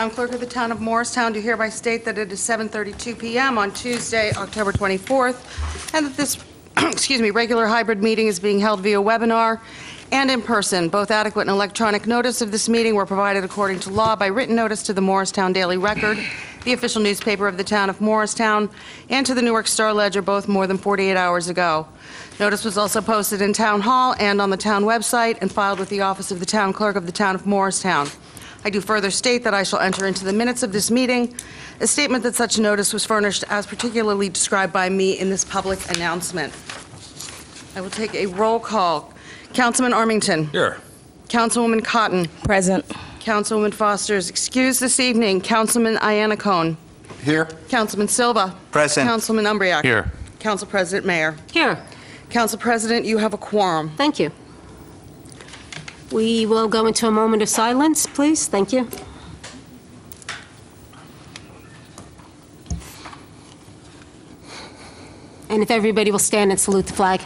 Town Clerk of the Town of Morristown do hereby state that it is 7:32 p.m. on Tuesday, October 24th, and that this regular hybrid meeting is being held via webinar and in person. Both adequate and electronic notice of this meeting were provided according to law by written notice to the Morristown Daily Record, the official newspaper of the Town of Morristown, and to the Newark Star-Ledger, both more than 48 hours ago. Notice was also posted in Town Hall and on the town website and filed with the Office of the Town Clerk of the Town of Morristown. I do further state that I shall enter into the minutes of this meeting a statement that such notice was furnished as particularly described by me in this public announcement. I will take a roll call. Councilman Armington. Here. Councilwoman Cotton. Present. Councilwoman Foster is excused this evening. Councilman Iannacone. Here. Councilman Silva. Present. Councilman Umbriac. Here. Council President Mayer. Here. Council President, you have a quorum. Thank you. We will go into a moment of silence, please. Thank you. And if everybody will stand and salute the flag.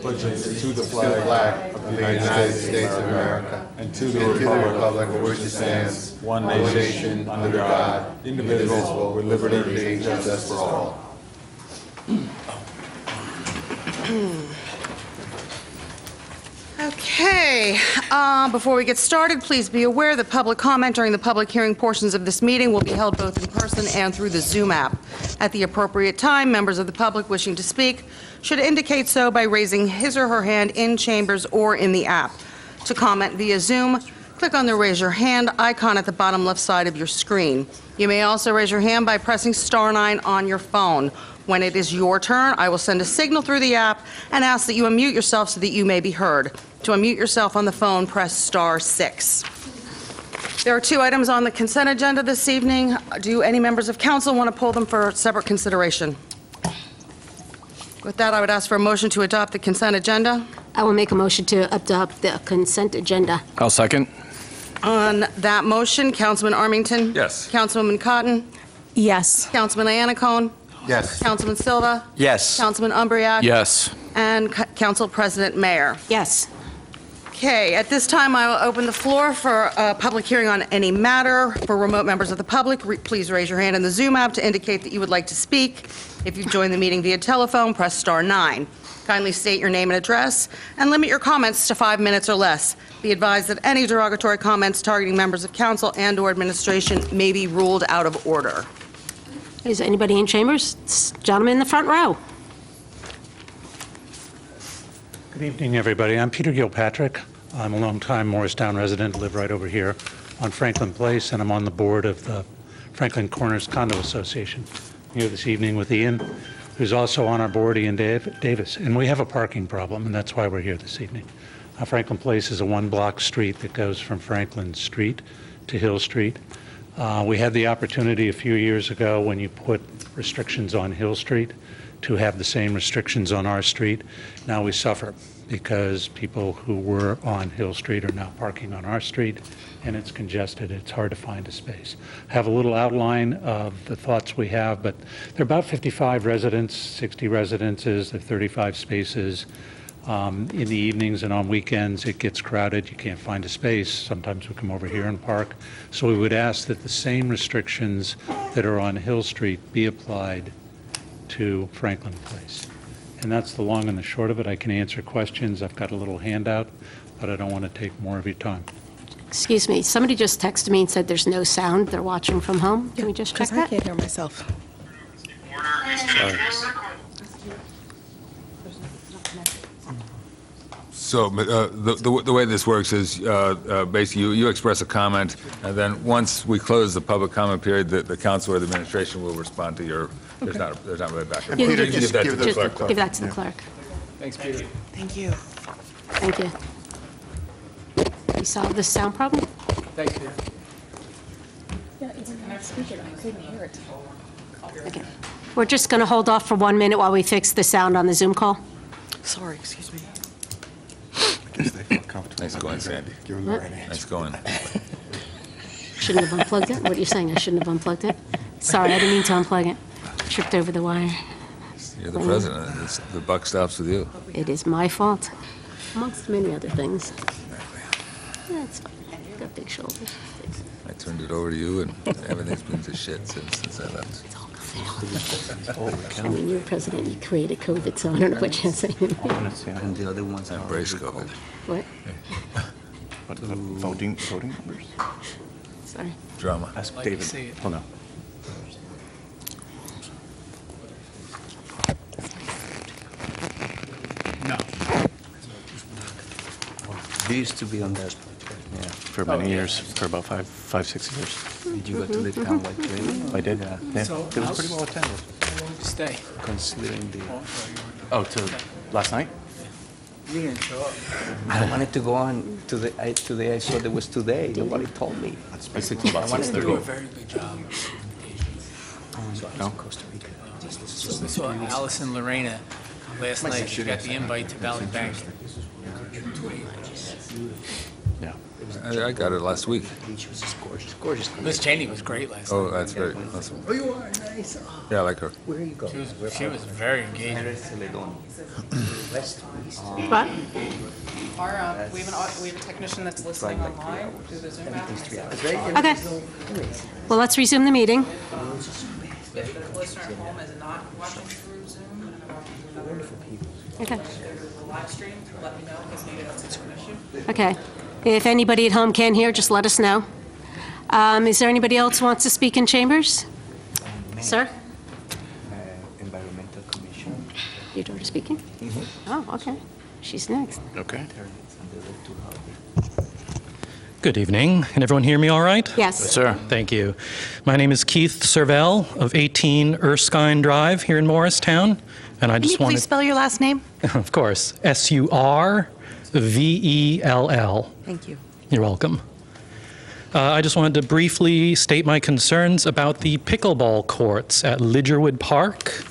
Allegiance to the flag of the United States of America and to the republic for which it stands, one nation, under God, indivisible, with liberty and justice for all. Okay, before we get started, please be aware that public comment during the public hearing portions of this meeting will be held both in person and through the Zoom app. At the appropriate time, members of the public wishing to speak should indicate so by raising his or her hand in chambers or in the app. To comment via Zoom, click on the Raise Your Hand icon at the bottom left side of your screen. You may also raise your hand by pressing *9 on your phone. When it is your turn, I will send a signal through the app and ask that you unmute yourself so that you may be heard. To unmute yourself on the phone, press *6. There are 2 items on the consent agenda this evening. Do any members of council want to pull them for separate consideration? With that, I would ask for a motion to adopt the consent agenda. I will make a motion to adopt the consent agenda. I'll second. On that motion, Councilman Armington? Yes. Councilwoman Cotton? Yes. Councilman Iannacone? Yes. Councilman Silva? Yes. Councilman Umbriac? Yes. And Council President Mayer. Yes. Okay, at this time, I will open the floor for a public hearing on any matter. For remote members of the public, please raise your hand in the Zoom app to indicate that you would like to speak. If you've joined the meeting via telephone, press *9. Kindly state your name and address, and limit your comments to 5 minutes or less. Be advised that any derogatory comments targeting members of council and/or administration may be ruled out of order. Is anybody in chambers? This gentleman in the front row. Good evening, everybody. I'm Peter Gilpatrick. I'm a longtime Morristown resident, live right over here on Franklin Place, and I'm on the board of the Franklin Corners Condo Association. I'm here this evening with Ian, who's also on our board, Ian Davis. And we have a parking problem, and that's why we're here this evening. Franklin Place is a 1-block street that goes from Franklin Street to Hill Street. We had the opportunity a few years ago when you put restrictions on Hill Street to have the same restrictions on our street. Now we suffer because people who were on Hill Street are now parking on our street, and it's congested. It's hard to find a space. I have a little outline of the thoughts we have, but there are about 55 residents, 60 residences, there are 35 spaces. In the evenings and on weekends, it gets crowded. You can't find a space. Sometimes we come over here and park. So we would ask that the same restrictions that are on Hill Street be applied to Franklin Place. And that's the long and the short of it. I can answer questions. I've got a little handout, but I don't want to take more of your time. Excuse me, somebody just texted me and said there's no sound. They're watching from home. Can we just check I that? can't hear myself. So the way this works is basically you express a comment, and then once we close the public comment period, the council or the administration will respond to your. There's not really back and forth. You can You can give that to the just clerk. give that to the clerk. Thanks, Peter. Thank you. Thank you. We solved this sound problem? Thanks, Peter. Yeah, it's in my speaker. I couldn't hear it. Okay. We're just going to hold off for 1 minute while we fix the sound on the Zoom call. Sorry, excuse me. Nice going, Sandy. Give him the right answer. Nice going. Shouldn't have unplugged it? What are you saying? I shouldn't have unplugged it? Sorry, I didn't mean to unplug it. Tripped over the wire. You're the president. The buck stops with you. It is my fault, amongst many other things. Yeah. It's fine. Got big shoulders. I turned it over to you, and everything's been to shit since I left. It's all good. I mean, you're president, you created COVID, so I don't know what you're saying. And the other ones are Embrace COVID. What? What are the voting numbers? Sorry. Drama. Ask David. Hold on. No. You used to be on that. Yeah, for many years, for about five, 6 years. Did you go to the townwide training? I did. Yeah. Yeah, So it was pretty well attended. How long did you stay? Considering the. Oh, to last night? You didn't show up. I wanted to go on to the. Today I saw there was today. Nobody told me. It's basically about You do a 6:30. very good job. No. Costa Rica. I saw Alice and Lorena last night. She got the invite to Valley Bank. Yeah. I got it last week. Beach was just gorgeous. Gorgeous. Miss Cheney was great last night. Oh, that's very awesome. Oh, you are nice. Yeah, I like her. Where are you going? She was very engaging. West. What? We have a technician that's listening online through the Zoom app. Okay. Well, let's resume the meeting. If the listener at home is not watching through Zoom and they're watching through another Okay. live stream, let me know because maybe that's an issue. Okay. If anybody at home can hear, just let us know. Is there anybody else who wants to speak in chambers? Sir? Environmental Commission. Your daughter speaking? Oh, okay. She's next. Okay. Good evening. Can everyone hear me all right? Yes. Sir. Thank you. My name is Keith Servell of 18 Erskine Drive here in Morristown. And I Can you just wanted, please spell your last name? of course, Survell. Thank you. You're welcome. I just wanted to briefly state my concerns about the pickleball courts at Lidgerwood Park.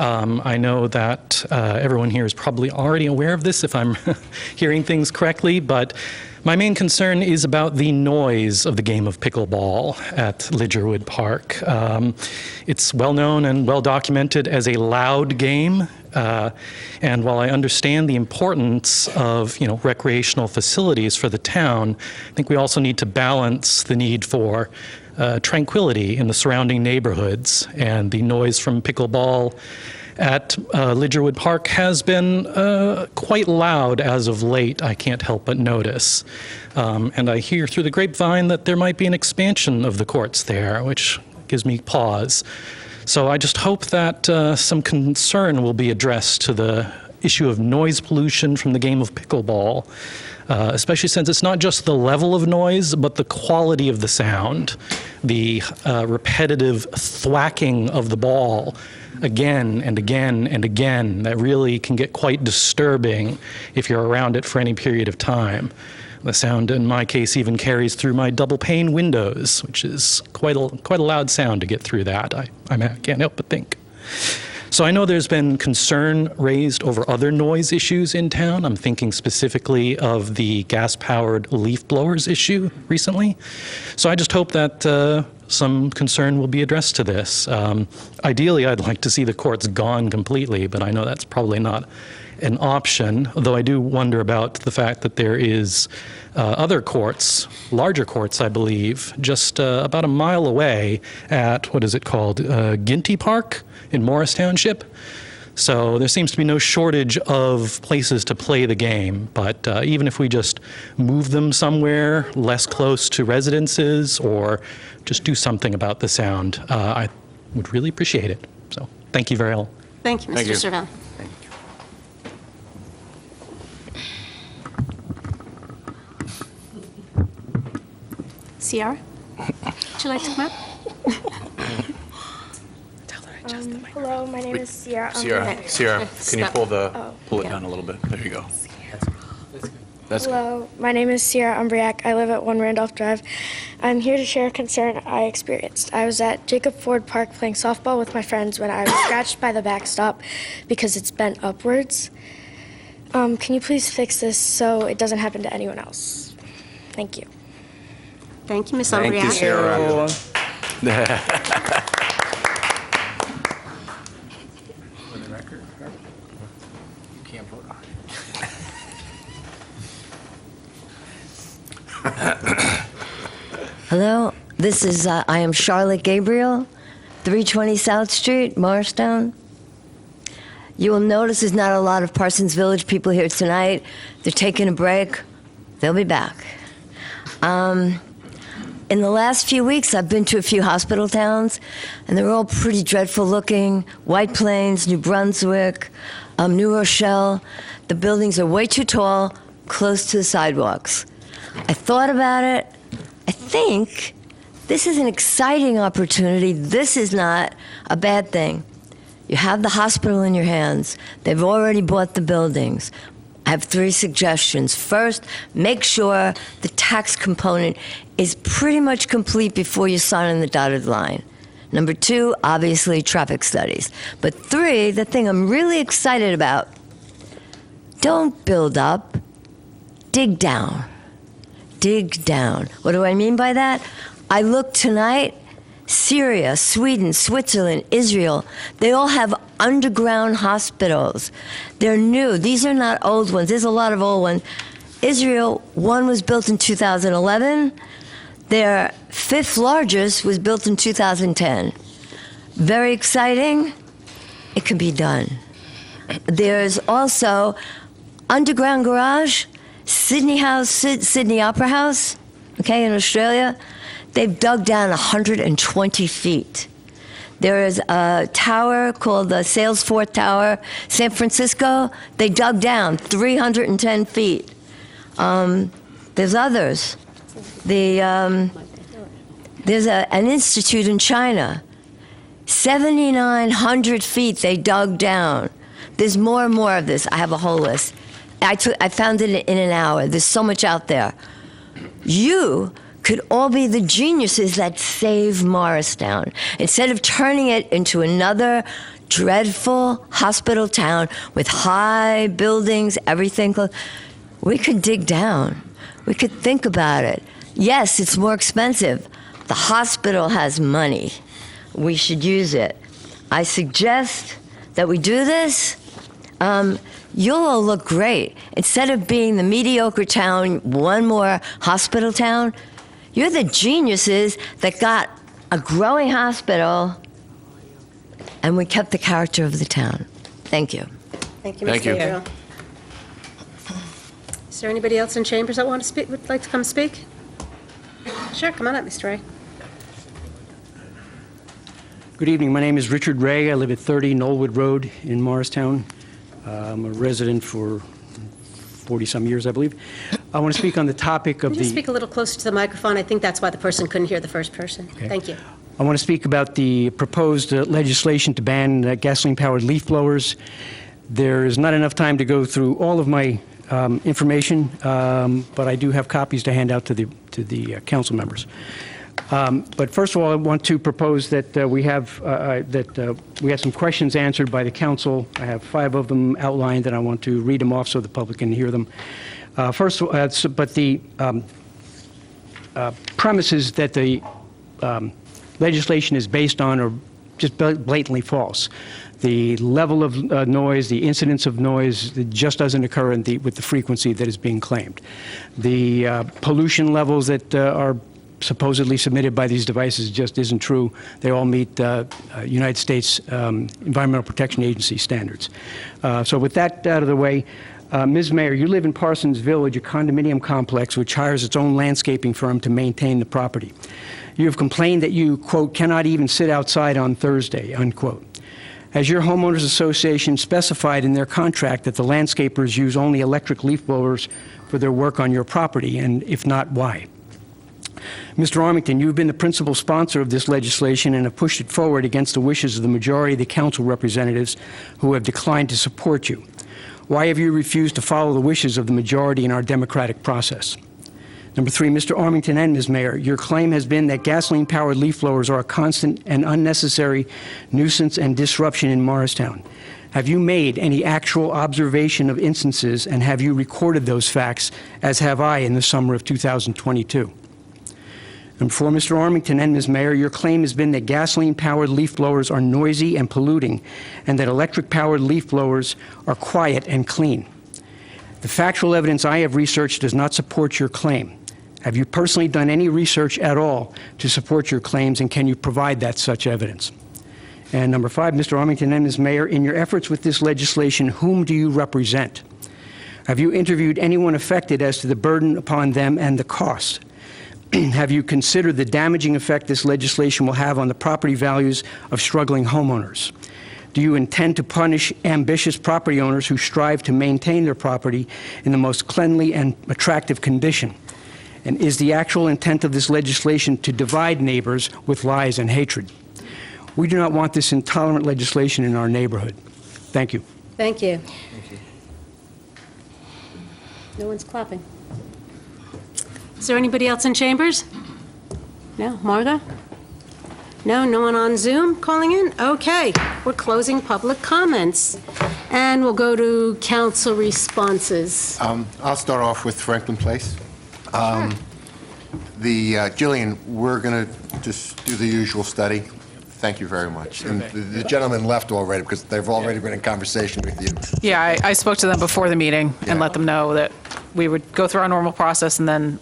I know that everyone here is probably already aware of this if I'm hearing things correctly, but my main concern is about the noise of the game of pickleball at Lidgerwood Park. It's well known and well documented as a loud game. And while I understand the importance of, recreational facilities for the town, I think we also need to balance the need for tranquility in the surrounding neighborhoods. And the noise from pickleball at Lidgerwood Park has been quite loud as of late, I can't help but notice. And I hear through the grapevine that there might be an expansion of the courts there, which gives me pause. So I just hope that some concern will be addressed to the issue of noise pollution from the game of pickleball, especially since it's not just the level of noise, but the quality of the sound, the repetitive thwacking of the ball again and again and again that really can get quite disturbing if you're around it for any period of time. The sound, in my case, even carries through my double-pane windows, which is quite a loud sound to get through that. I can't help but think. So I know there's been concern raised over other noise issues in town. I'm thinking specifically of the gas-powered leaf blowers issue recently. So I just hope that some concern will be addressed to this. Ideally, I'd like to see the courts gone completely, but I know that's probably not an option, though I do wonder about the fact that there is other courts, larger courts, I believe, just about a mile away at, what is it called, Ginty Park in Morris Township. So there seems to be no shortage of places to play the game, but even if we just move them somewhere less close to residences or just do something about the sound, I would really appreciate it. So thank you very much. Thank you, Mr. Servell. Sierra, would you like to come up? Hello, my name is Sierra. Sierra, can you Stop. pull it yeah. down a little bit? There you go. That's good. Hello, my name is Sierra Umbriac. I live at 1 Randolph Drive. I'm here to share a concern I experienced. I was at Jacob Ford Park playing softball with my friends when I was scratched by the backstop because it's bent upwards. Can you please fix this so it doesn't happen to anyone else? Thank you. Thank you, Ms. Thank you, Umbriac. Sarah. For the record, you can't vote on it. Hello, this is, I am Charlotte Gabriel, 320 South Street, Morristown. You will notice there's not a lot of Parsons Village people here tonight. They're taking a break. They'll be back. In the last few weeks, I've been to a few hospital towns, and they're all pretty dreadful looking. White Plains, New Brunswick, New Rochelle. The buildings are way too tall, close to the sidewalks. I thought about it. I think this is an exciting opportunity. This is not a bad thing. You have the hospital in your hands. They've already bought the buildings. I have 3 suggestions. First, make sure the tax component is pretty much complete before you sign on the dotted line. Number 2, obviously, traffic studies. But 3, the thing I'm really excited about, don't build up, dig down. Dig down. What do I mean by that? I looked tonight, Syria, Sweden, Switzerland, Israel, they all have underground hospitals. They're new. These are not old ones. There's a lot of old ones. Israel, one was built in 2011. Their 5th largest was built in 2010. Very exciting. It can be done. There's also underground garage, Sydney House, Sydney Opera House, okay, in Australia. They've dug down 120 feet. There is a tower called the Salesforce Tower, San Francisco. They dug down 310 feet. There's others. There's an institute in China. 7,900 feet they dug down. There's more and more of this. I have a whole list. I found it in an hour. There's so much out there. You could all be the geniuses that save Morristown. Instead of turning it into another dreadful hospital town with high buildings, everything, we could dig down. We could think about it. Yes, it's more expensive. The hospital has money. We should use it. I suggest that we do this. You'll all look great. Instead of being the mediocre town, one more hospital town, you're the geniuses that got a growing hospital, and we kept the character of the town. Thank you. Thank you, Ms. Gabriel. Is there anybody else in chambers that want to speak, would like to come speak? Sure, come on up, Mr. Ray. Good evening. My name is Richard Ray. I live at 30 Knollwood Road in Morristown. I'm a resident for 40-some years, I believe. I want to speak on the topic of Can you just speak a little closer to the microphone? I think that's why the person couldn't hear the first person. Okay. Thank you. I want to speak about the proposed legislation to ban gasoline-powered leaf blowers. There is not enough time to go through all of my information, but I do have copies to hand out to the council members. But first of all, I want to propose that we have some questions answered by the council. I have 5 of them outlined, and I want to read them off so the public can hear them. First, but the premises that the legislation is based on are just blatantly false. The level of noise, the incidence of noise, it just doesn't occur with the frequency that is being claimed. The pollution levels that are supposedly submitted by these devices just isn't true. They all meet United States Environmental Protection Agency standards. So with that out of the way, Ms. Mayor, you live in Parsons Village, a condominium complex which hires its own landscaping firm to maintain the property. You have complained that you, quote, cannot even sit outside on Thursday, unquote. Has your homeowners association specified in their contract that the landscapers use only electric leaf blowers for their work on your property, and if not, why? Mr. Armington, you've been the principal sponsor of this legislation and have pushed it forward against the wishes of the majority of the council representatives who have declined to support you. Why have you refused to follow the wishes of the majority in our democratic process? Number 3, Mr. Armington and Ms. Mayor, your claim has been that gasoline-powered leaf blowers are a constant and unnecessary nuisance and disruption in Morristown. Have you made any actual observation of instances, and have you recorded those facts, as have I in the summer of 2022? Number 4, Mr. Armington and Ms. Mayor, your claim has been that gasoline-powered leaf blowers are noisy and polluting, and that electric-powered leaf blowers are quiet and clean. The factual evidence I have researched does not support your claim. Have you personally done any research at all to support your claims, and can you provide that such evidence? And number 5, Mr. Armington and Ms. Mayor, in your efforts with this legislation, whom do you represent? Have you interviewed anyone affected as to the burden upon them and the cost? Have you considered the damaging effect this legislation will have on the property values of struggling homeowners? Do you intend to punish ambitious property owners who strive to maintain their property in the most cleanly and attractive condition? And is the actual intent of this legislation to divide neighbors with lies and hatred? We do not want this intolerant legislation in our neighborhood. Thank you. Thank you. No one's clapping. Is there anybody else in chambers? No? Margo? No? No one on Zoom calling in? Okay. We're closing public comments. And we'll go to council responses. I'll start off with Franklin Place. Jillian, we're going to just do the usual study. Thank you very much. And the gentleman left already because they've already been in conversation with you. Yeah, I spoke to them before the meeting and let them know that we would go through our normal process and then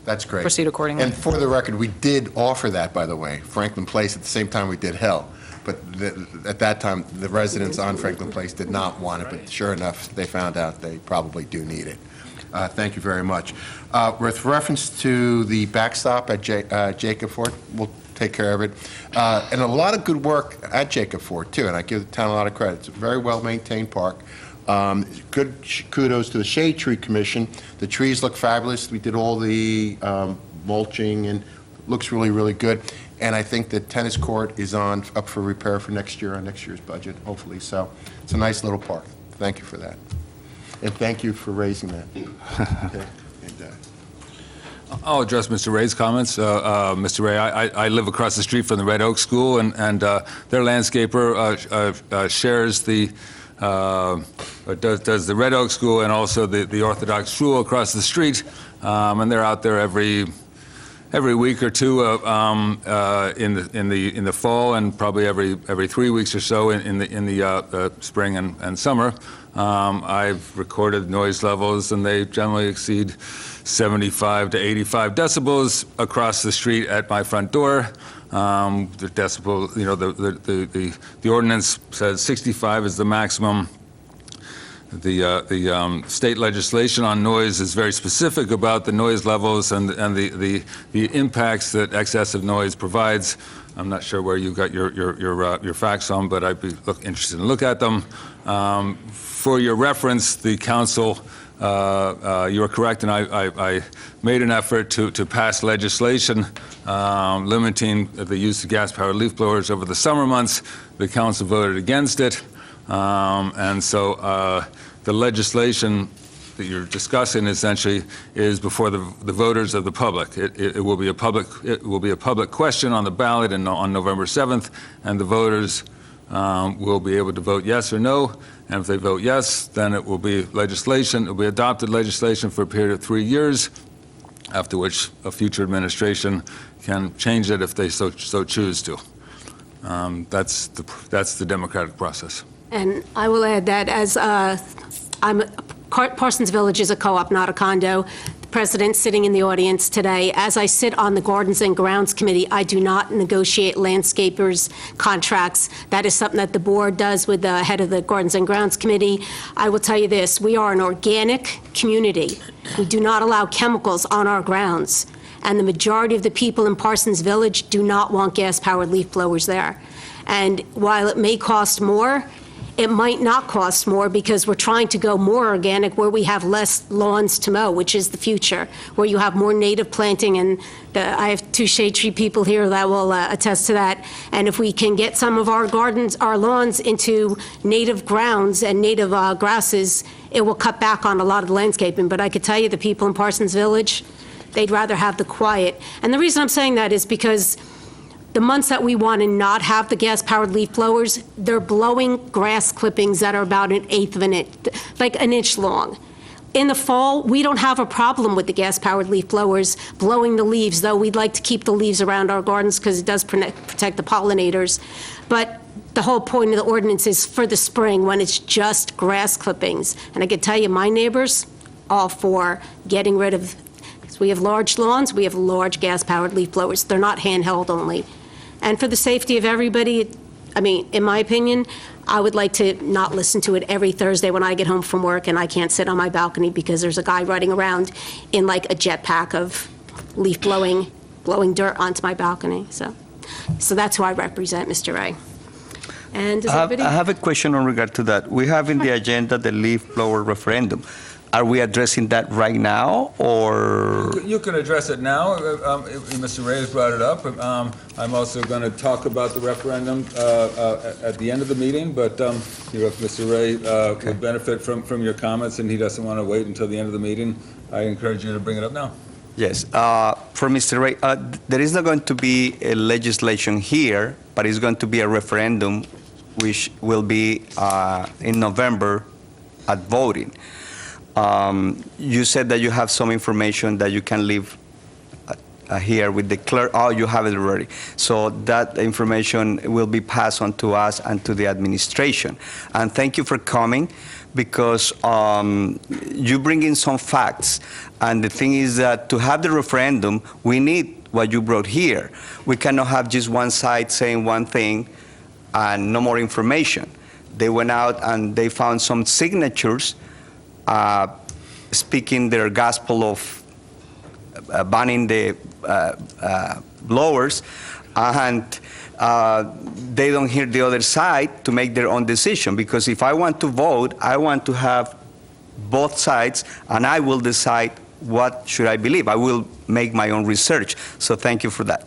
That's great. proceed accordingly. And for the record, we did offer that, by the way, Franklin Place, at the same time we did Hill. But at that time, the residents on Franklin Place did not want it, but sure enough, they found out they probably do need it. Thank you very much. With reference to the backstop at Jacob Ford, we'll take care of it. And a lot of good work at Jacob Ford, too, and I give the town a lot of credit. It's a very well-maintained park. Good kudos to the Shade Tree Commission. The trees look fabulous. We did all the mulching, and looks really, really good. And I think the tennis court is up for repair for next year, on next year's budget, hopefully. So it's a nice little park. Thank you for that. And thank you for raising that. Okay. I'll address Mr. Ray's comments. Mr. Ray, I live across the street from the Red Oak School, and their landscaper shares the does the Red Oak School and also the Orthodox Shul across the street, and they're out there every week or two in the fall, and probably every 3 weeks or so in the spring and summer. I've recorded noise levels, and they generally exceed 75 to 85 decibels across the street at my front door. The decibel, the ordinance says 65 is the maximum. The state legislation on noise is very specific about the noise levels and the impacts that excessive noise provides. I'm not sure where you got your facts on, but I'd be interested in look at them. For your reference, the council, you are correct, and I made an effort to pass legislation limiting the use of gas-powered leaf blowers over the summer months. The council voted against it, and so the legislation that you're discussing essentially is before the voters of the public. It will be a public question on the ballot on November 7th, and the voters will be able to vote yes or no. And if they vote yes, then it will be legislation. It will be adopted legislation for a period of 3 years, after which a future administration can change it if they so choose to. That's the democratic process. And I will add that as Parsons Village is a co-op, not a condo. The president sitting in the audience today. As I sit on the Gardens and Grounds Committee, I do not negotiate landscapers' contracts. That is something that the board does with the head of the Gardens and Grounds Committee. I will tell you this, we are an organic community. We do not allow chemicals on our grounds. And the majority of the people in Parsons Village do not want gas-powered leaf blowers there. And while it may cost more, it might not cost more because we're trying to go more organic where we have less lawns to mow, which is the future, where you have more native planting. And I have 2 shade tree people here that will attest to that. And if we can get some of our gardens, our lawns into native grounds and native grasses, it will cut back on a lot of the landscaping. But I could tell you the people in Parsons Village, they'd rather have the quiet. And the reason I'm saying that is because the months that we want to not have the gas-powered leaf blowers, they're blowing grass clippings that are about 1/8 of an inch, like an inch long. In the fall, we don't have a problem with the gas-powered leaf blowers blowing the leaves, though we'd like to keep the leaves around our gardens because it does protect the pollinators. But the whole point of the ordinance is for the spring when it's just grass clippings. And I can tell you, my neighbors, all for getting rid of We have large lawns, we have large gas-powered leaf blowers. They're not handheld only. And for the safety of everybody, I mean, in my opinion, I would like to not listen to it every Thursday when I get home from work and I can't sit on my balcony because there's a guy running around in like a jetpack of leaf blowing dirt onto my balcony. So that's who I represent, Mr. Ray. And does everybody? I have a question in regard to that. We have in the agenda the leaf blower referendum. Are we addressing that right now, or? You can address it now. Mr. Ray has brought it up. I'm also going to talk about the referendum at the end of the meeting, but if Mr. Ray would benefit from your comments and he doesn't want to wait until the end of the meeting, I encourage you to bring it up now. Yes. For Mr. Ray, there is not going to be a legislation here, but it's going to be a referendum, which will be in November at voting. You said that you have some information that you can leave here with the clerk. Oh, you have it already. So that information will be passed on to us and to the administration. And thank you for coming, because you bring in some facts. And the thing is that to have the referendum, we need what you brought here. We cannot have just one side saying one thing and no more information. They went out and they found some signatures speaking their gospel of banning the blowers, and they don't hear the other side to make their own decision. Because if I want to vote, I want to have both sides, and I will decide what should I believe. I will make my own research. So thank you for that.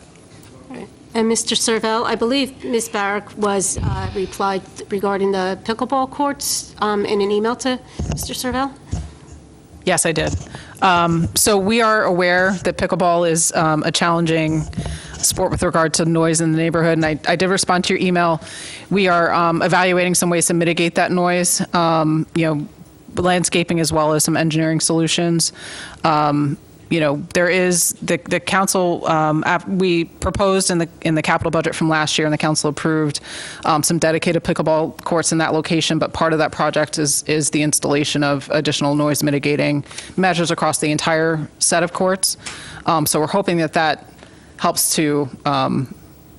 And Mr. Servell, I believe Ms. Barrick was replied regarding the pickleball courts in an email to Mr. Servell? Yes, I did. So we are aware that pickleball is a challenging sport with regard to noise in the neighborhood, and I did respond to your email. We are evaluating some ways to mitigate that noise, landscaping as well as some engineering solutions. There is the council. We proposed in the capital budget from last year, and the council approved some dedicated pickleball courts in that location. But part of that project is the installation of additional noise mitigating measures across the entire set of courts. So we're hoping that helps to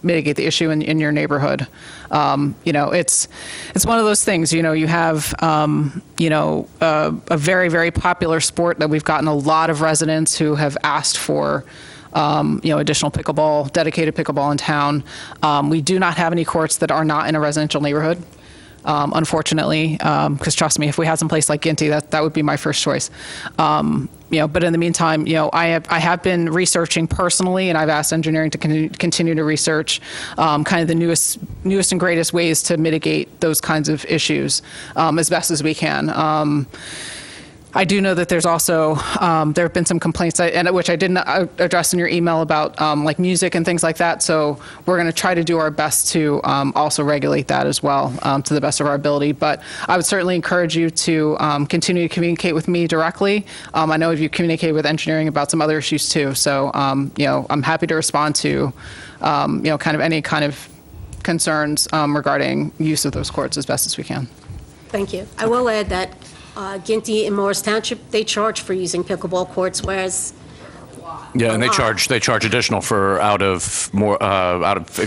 mitigate the issue in your neighborhood. It's one of those things. You have a very, very popular sport that we've gotten a lot of residents who have asked for additional dedicated pickleball in town. We do not have any courts that are not in a residential neighborhood, unfortunately, because trust me, if we had some place like Ginty, that would be my first choice. But in the meantime, I have been researching personally, and I've asked engineering to continue to research kind of the newest and greatest ways to mitigate those kinds of issues as best as we can. I do know that there's also, there have been some complaints, which I didn't address in your email about like music and things like that. So we're going to try to do our best to also regulate that as well to the best of our ability. But I would certainly encourage you to continue to communicate with me directly. I know you communicated with engineering about some other issues too. So, I'm happy to respond to, kind of any kind of concerns regarding use of those courts as best as we can. Thank you. I will add that Ginty and Morris Township, they charge for using pickleball courts, whereas Yeah, and they charge additional for if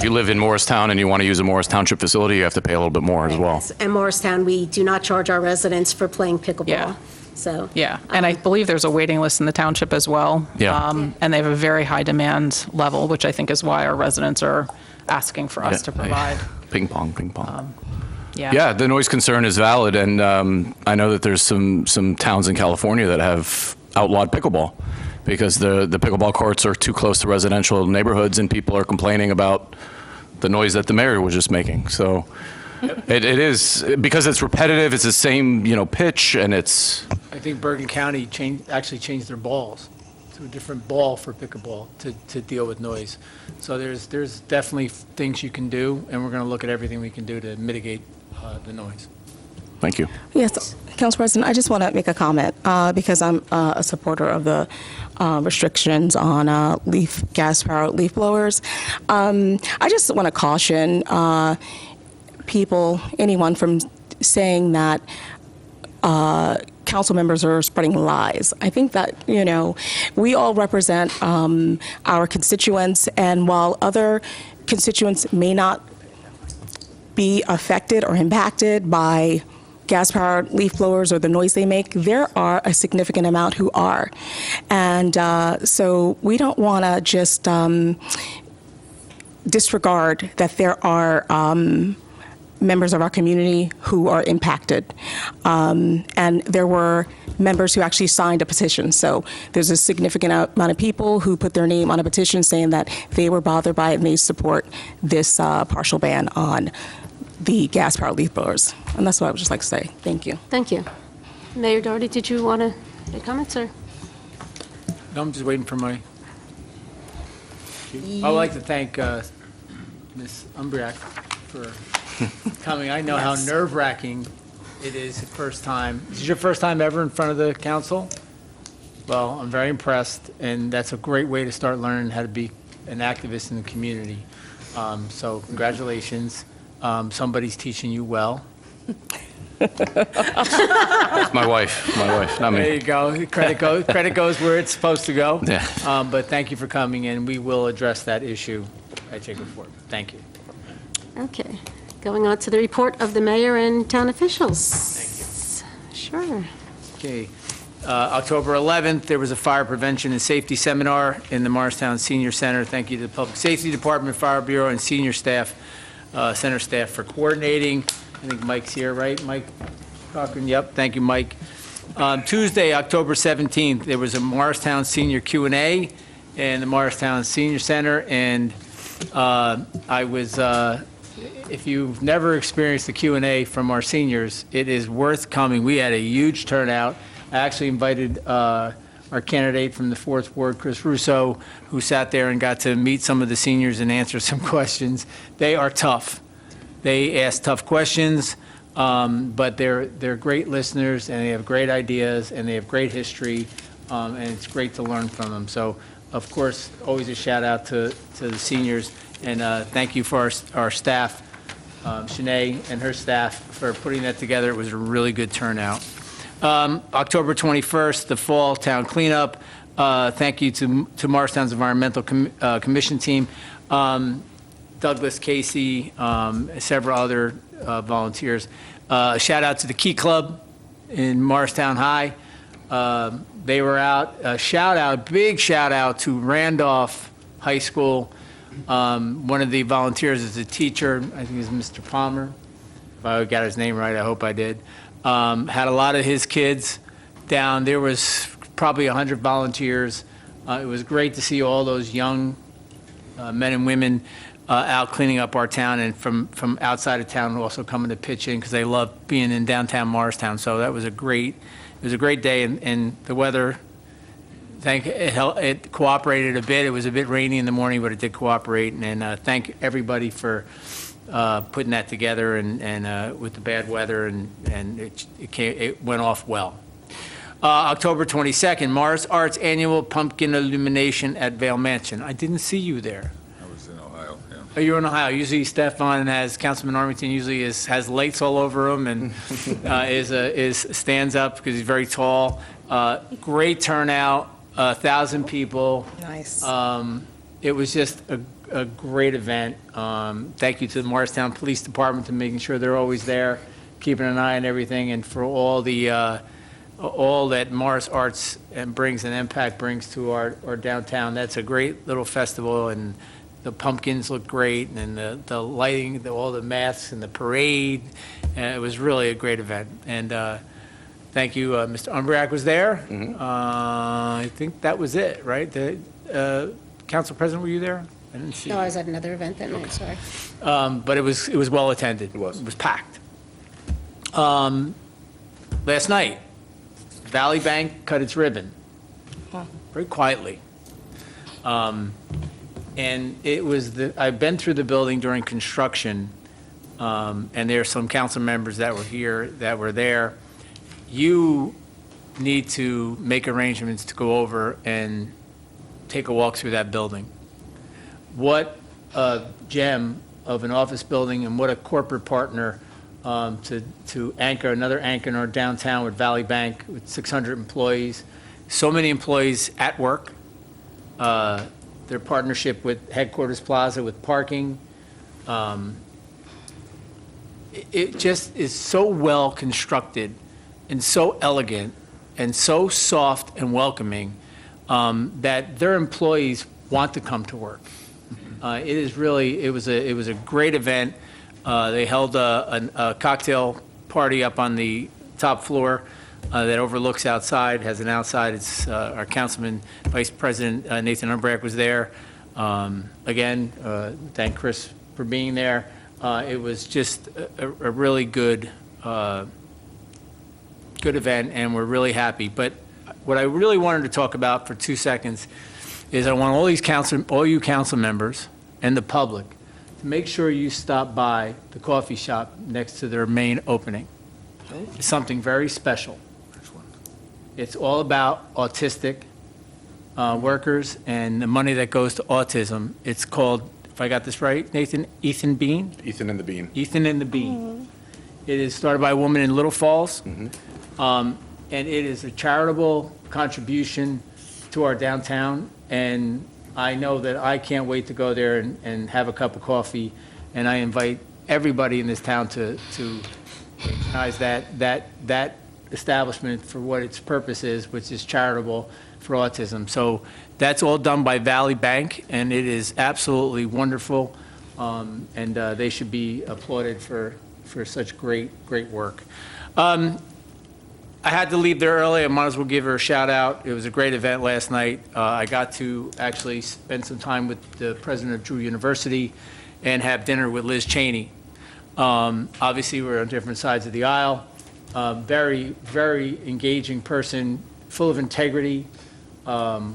you live in Morristown and you want to use a Morris Township facility, you have to pay a little bit more as well. in Morristown, we do not charge our residents for playing pickleball. Yeah. So Yeah, and I believe there's a waiting list in the township as well. Yeah. And they have a very high demand level, which I think is why our residents are asking for us to provide. Ping pong. Yeah. Yeah, the noise concern is valid, and I know that there's some towns in California that have outlawed pickleball because the pickleball courts are too close to residential neighborhoods, and people are complaining about the noise that the mayor was just making. So it is, because it's repetitive, it's the same pitch, and it's... I think Bergen County actually changed their balls to a different ball for pickleball to deal with noise. So there's definitely things you can do, and we're going to look at everything we can do to mitigate the noise. Thank you. Yes, Council President, I just want to make a comment because I'm a supporter of the restrictions on gas-powered leaf blowers. I just want to caution anyone from saying that council members are spreading lies. I think that, we all represent our constituents, and while other constituents may not be affected or impacted by gas-powered leaf blowers or the noise they make, there are a significant amount who are. And so we don't want to just disregard that there are members of our community who are impacted. And there were members who actually signed a petition. So there's a significant amount of people who put their name on a petition saying that they were bothered by it and they support this partial ban on the gas-powered leaf blowers. And that's what I would just like to say. Thank you. Thank you. Mayor Doherty, did you want to make comments, or? No, I'm just waiting for my... I would like to thank Ms. Umbriak for coming. I know how nerve-wracking it is the first time. This is your first time ever in front of the council? Well, I'm very impressed, and that's a great way to start learning how to be an activist in the community. So congratulations. Somebody's teaching you well. My wife, not me. There you go. Credit goes where it's supposed to go. Yeah. But thank you for coming, and we will address that issue at Jacob Ford. Thank you. Okay. Going on to the report of the mayor and town officials. Thank you. Sure. Okay. October 11th, there was a fire prevention and safety seminar in the Morristown Senior Center. Thank you to the Public Safety Department, Fire Bureau, and senior staff, center staff for coordinating. I think Mike's here, right? Mike Cochran? Yep. Thank you, Mike. Tuesday, October 17th, there was a Morristown Senior Q&A in the Morristown Senior Center, and I was, if you've never experienced the Q&A from our seniors, it is worth coming. We had a huge turnout. I actually invited our candidate from the 4th Ward, Chris Russo, who sat there and got to meet some of the seniors and answer some questions. They are tough. They ask tough questions, but they're great listeners, and they have great ideas, and they have great history, and it's great to learn from them. So, of course, always a shout out to the seniors, and thank you for our staff, Shanae and her staff, for putting that together. It was a really good turnout. October 21st, the fall town cleanup. Thank you to Morristown's Environmental Commission team. Douglas, Casey, several other volunteers. Shout out to the Key Club in Morristown High. They were out. Big shout out to Randolph High School. One of the volunteers is a teacher. I think it's Mr. Palmer. If I got his name right, I hope I did. Had a lot of his kids down. There was probably 100 volunteers. It was great to see all those young men and women out cleaning up our town, and from outside of town also coming to pitch in because they love being in downtown Morristown. So that was a great day, and the weather, it cooperated a bit. It was a bit rainy in the morning, but it did cooperate, and thank everybody for putting that together, and with the bad weather, and it went off well. October 22nd, Morris Arts Annual Pumpkin Illumination at Vail Mansion. I didn't see you there. I was in Ohio, yeah. Oh, you're in Ohio. Usually Stefan Councilman Armington usually has lights all over him and stands up because he's very tall. Great turnout, 1,000 people. Nice. It was just a great event. Thank you to the Morristown Police Department for making sure they're always there, keeping an eye on everything, and for all that Morris Arts brings and Impact brings to our downtown. That's a great little festival, and the pumpkins look great, and the lighting, all the masks, and the parade. And it was really a great event. And thank you, Mr. Umbriak was there. Mm-hmm. I think that was it, right? The Council President, were you there? I didn't see. No, I was at another event that night, sorry. But it was well attended. It was packed. Last night, Valley Bank cut its ribbon, very quietly. And it was I've been through the building during construction, and there are some council members that were here, that were there. You need to make arrangements to go over and take a walk through that building. What a gem of an office building, and what a corporate partner to anchor, another anchor in our downtown with Valley Bank with 600 employees. So many employees at work. Their partnership with Headquarters Plaza with parking. It just is so well constructed and so elegant and so soft and welcoming that their employees want to come to work. It was a great event. They held a cocktail party up on the top floor that overlooks outside, has an outside. It's our Councilman, Vice President Nathan Umbriak was there. Again, thank Chris for being there. It was just a really good event, and we're really happy. But what I really wanted to talk about for 2 seconds is I want all you council members and the public to make sure you stop by the coffee shop next to their main opening. It's something very special. It's all about autistic workers and the money that goes to autism. It's called, if I got this right, Nathan, Ethan Bean? Ethan and the Bean. Ethan and the Bean. It is started by a woman in Little Falls, and it is a charitable contribution to our downtown, and I know that I can't wait to go there and have a cup of coffee, and I invite everybody in this town to recognize that establishment for what its purpose is, which is charitable for autism. So that's all done by Valley Bank, and it is absolutely wonderful, and they should be applauded for such great work. I had to leave there early. I might as well give her a shout out. It was a great event last night. I got to actually spend some time with the president of Drew University and have dinner with Liz Cheney. Obviously, we're on different sides of the aisle. Very, very engaging person, full of integrity, a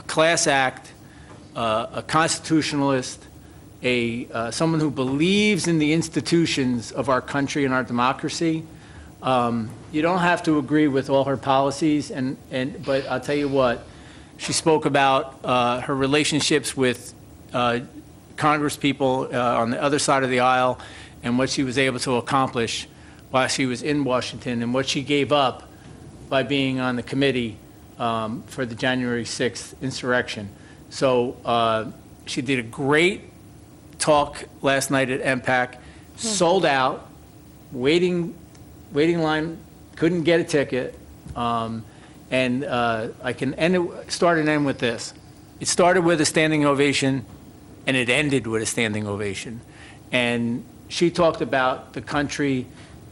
class act, a constitutionalist, someone who believes in the institutions of our country and our democracy. You don't have to agree with all her policies, but I'll tell you what, she spoke about her relationships with Congress people on the other side of the aisle and what she was able to accomplish while she was in Washington and what she gave up by being on the committee for the January 6th insurrection. So she did a great talk last night at MPAC, sold out, waiting line, couldn't get a ticket, and I can start and end with this. It started with a standing ovation, and it ended with a standing ovation. And she talked about the country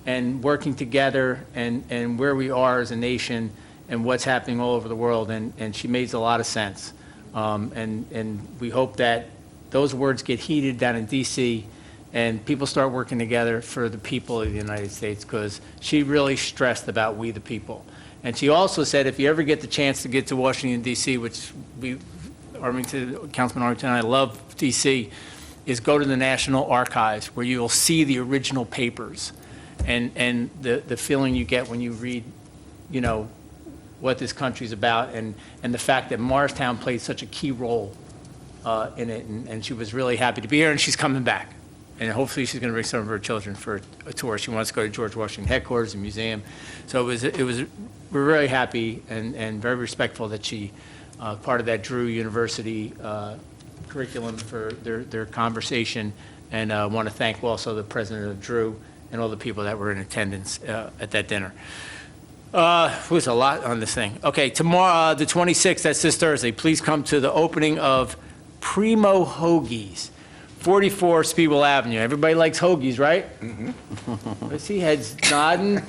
and working together and where we are as a nation and what's happening all over the world, and she makes a lot of sense. And we hope that those words get heeded down in D.C., and people start working together for the people of the United States, because she really stressed about we the people. And she also said if you ever get the chance to get to Washington, D.C., which Councilman Armington and I love D.C., is go to the National Archives, where you'll see the original papers and the feeling you get when you read, what this country's about, and the fact that Morristown played such a key role in it. And she was really happy to be here, and she's coming back. And hopefully she's going to bring some of her children for a tour. She wants to go to George Washington Headquarters and Museum. So we're really happy and very respectful that she, part of that Drew University curriculum for their conversation, and want to thank also the president of Drew and all the people that were in attendance at that dinner. There's a lot on this thing. Okay, tomorrow, the 26th, that's this Thursday, please come to the opening of Primo Hoagies, 44 Speedwell Avenue. Everybody likes hoagies, right? Mm-hmm. I see heads nodding,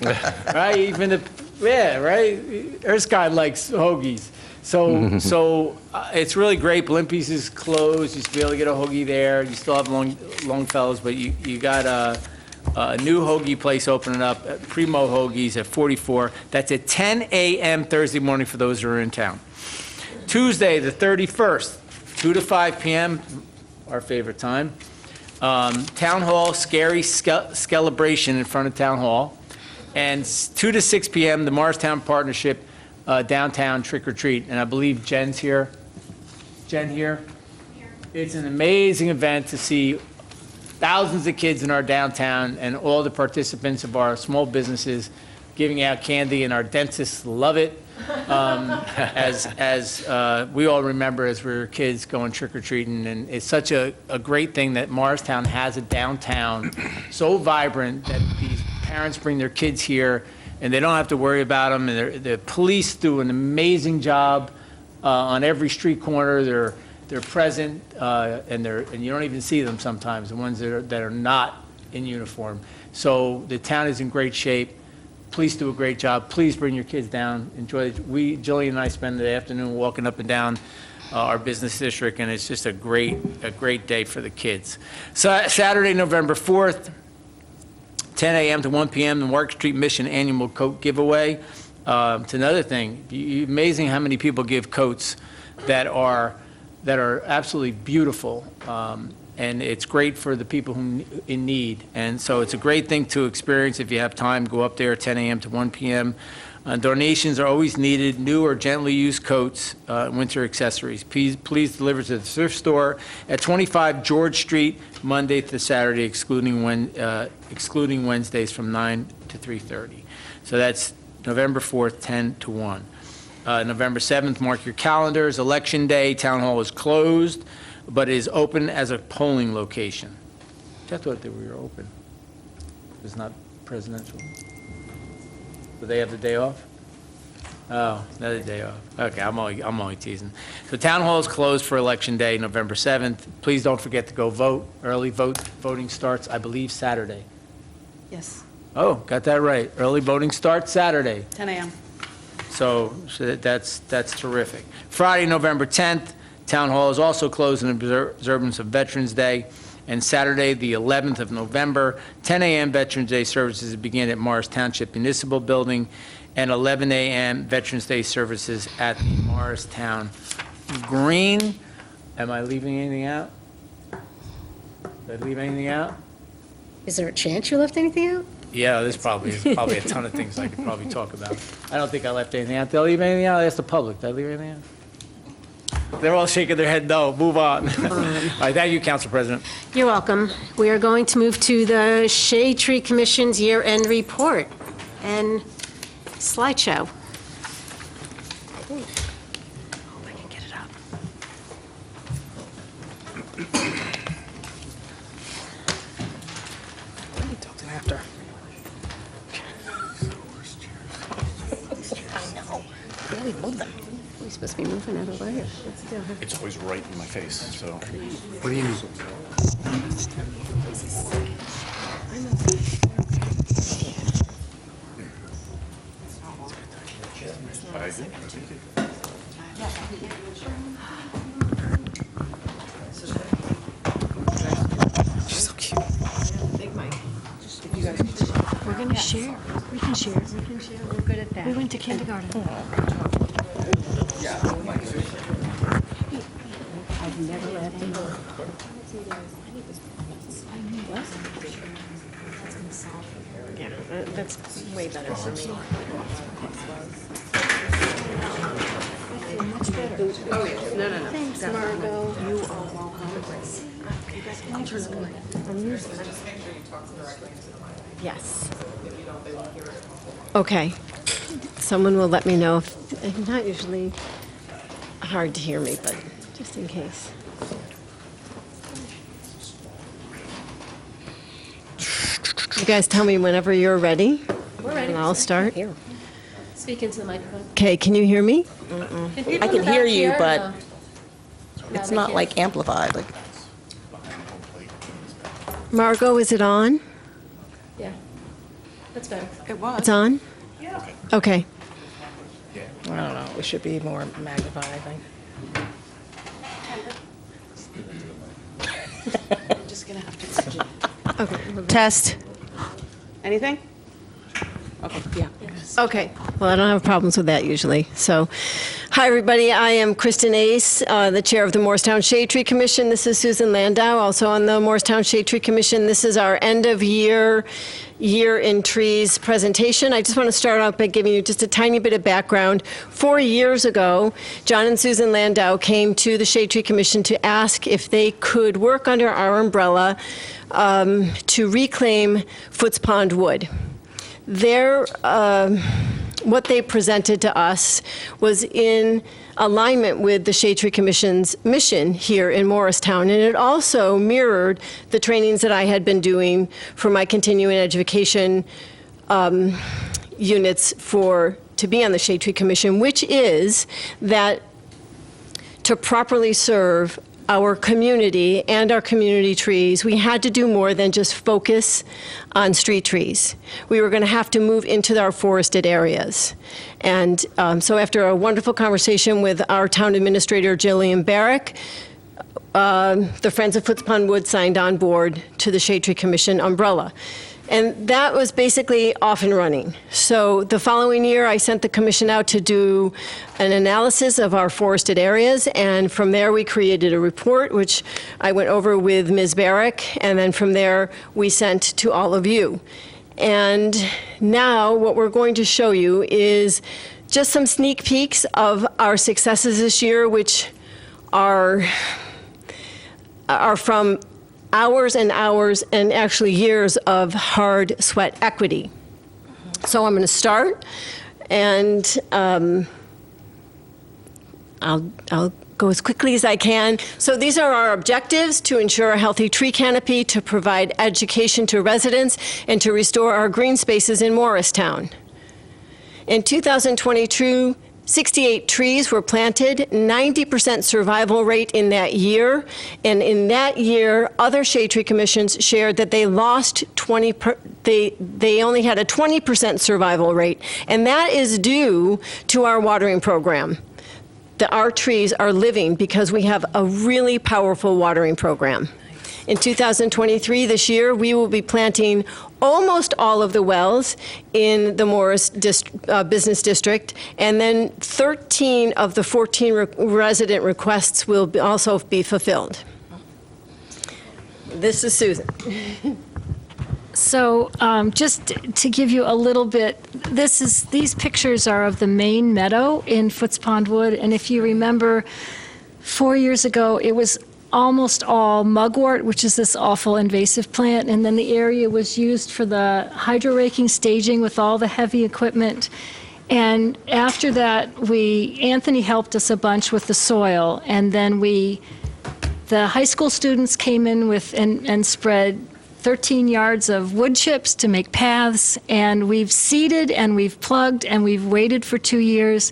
right? Even right? Erskine likes hoagies. So it's really great. Blimpies is closed. You used to be able to get a hoagie there. You still have Longfellows, but you got a new hoagie place opening up, Primo Hoagies at 44. That's at 10 a.m. Thursday morning for those who are in town. Tuesday, the 31st, 2 to 5 p.m., our favorite time. Town Hall, scary celebration in front of Town Hall. And 2 to 6 p.m., the Morristown Partnership downtown trick or treat. And I believe Jen's here. Jen here? It's an amazing event to see thousands of kids in our downtown and all the participants of our small businesses giving out candy, and our dentists love it. As we all remember as we were kids going trick-or-treating, and it's such a great thing that Morristown has a downtown so vibrant that these parents bring their kids here and they don't have to worry about them, and the police do an amazing job on every street corner. They're present, and you don't even see them sometimes, the ones that are not in uniform. So the town is in great shape. Police do a great job. Please bring your kids down. Enjoy it. Jillian and I spend the afternoon walking up and down our business district, and it's just a great day for the kids. So Saturday, November 4th, 10 a.m. to 1 p.m., the Market Street Mission Annual Coat Giveaway. It's another thing. Amazing how many people give coats that are absolutely beautiful. And it's great for the people who in need. And so it's a great thing to experience. If you have time, go up there 10 a.m. to 1 p.m. Donations are always needed. New or gently used coats, winter accessories. Please deliver to the thrift store at 25 George Street, Monday to Saturday, excluding Wednesdays from 9 to 3:30. So that's November 4th, 10 to 1. November 7th, mark your calendars. Election Day, Town Hall is closed, but is open as a polling location. I thought that we were open. It's not presidential. Do they have the day off? Oh, another day off. Okay, I'm only teasing. So Town Hall is closed for Election Day, November 7th. Please don't forget to go vote. Early voting starts, I believe, Saturday. Yes, Oh, got that right. Early voting starts Saturday. 10 a.m. So that's terrific. Friday, November 10th, Town Hall is also closed in observance of Veterans Day. And Saturday, the 11th of November, 10 a.m. Veterans Day services begin at Morris Township Municipal Building, and 11 a.m. Veterans Day services at the Morristown Green. Am I leaving anything out? Did I leave anything out? Is there a chance you left anything out? Yeah, there's probably a ton of things I could probably talk about. I don't think I left anything out. Did I leave anything out? I asked the public. Did I leave anything out? They're all shaking their head no. Move on. All right, thank you, Council President. You're welcome. We are going to move to the Shade Tree Commission's year-end report and slideshow. Hope I can get it up. After. We're supposed to be moving out of the way. It's always right in my face, so. What do you mean? She's so cute. We're going to share. We can share. We're good at that. We went to kindergarten. I've never laughed in Yeah, that's way better for me. Thanks, Margot. You are welcome. Yes. Okay. Someone will let me know if, it's not usually hard to hear me, but just in case. You guys tell me whenever you're ready. We're ready. And I'll start. Speak into the microphone. Okay, can you hear me? I can hear you, but it's not like amplified. Like Margot, is it on? Yeah. That's better. It was. It's on? Yeah. Okay. I don't know. It should be more magnified, I think. I'm just going to have to. Okay. Test. Anything? Okay, yeah. Okay. Well, I don't have problems with that usually. So, Hi, everybody. I am Kristen Ace, the chair of the Morristown Shade Tree Commission. This is Susan Landau, also on the Morristown Shade Tree Commission. This is our end of year in trees presentation. I just want to start out by giving you just a tiny bit of background. 4 years ago, John and Susan Landau came to the Shade Tree Commission to ask if they could work under our umbrella to reclaim Foots Pond wood. What they presented to us was in alignment with the Shade Tree Commission's mission here in Morristown, and it also mirrored the trainings that I had been doing for my continuing education units to be on the Shade Tree Commission, which is that to properly serve our community and our community trees, we had to do more than just focus on street trees. We were going to have to move into our forested areas. And so after a wonderful conversation with our town administrator, Jillian Barrick, the Friends of Foots Pond Wood signed on board to the Shade Tree Commission umbrella. And that was basically off and running. So the following year, I sent the commission out to do an analysis of our forested areas, and from there we created a report, which I went over with Ms. Barrick, and then from there we sent to all of you. And now what we're going to show you is just some sneak peeks of our successes this year, which are from hours and hours and actually years of hard sweat equity. So I'm going to start, and I'll go as quickly as I can. So these are our objectives: to ensure a healthy tree canopy, to provide education to residents, and to restore our green spaces in Morristown. In 2022, 68 trees were planted, 90% survival rate in that year. And in that year, other shade tree commissions shared that they lost they only had a 20% survival rate. And that is due to our watering program. Our trees are living because we have a really powerful watering program. In 2023, this year, we will be planting almost all of the wells in the Morris Business District, and then 13 of the 14 resident requests will also be fulfilled. This is Susan. So just to give you a little bit, these pictures are of the main meadow in Foots Pond Wood, and if you remember, 4 years ago, it was almost all mugwort, which is this awful invasive plant, and then the area was used for the hydro raking staging with all the heavy equipment. And after that, Anthony helped us a bunch with the soil, and then the high school students came in with and spread 13 yards of wood chips to make paths, and we've seeded and we've plugged and we've waited for 2 years.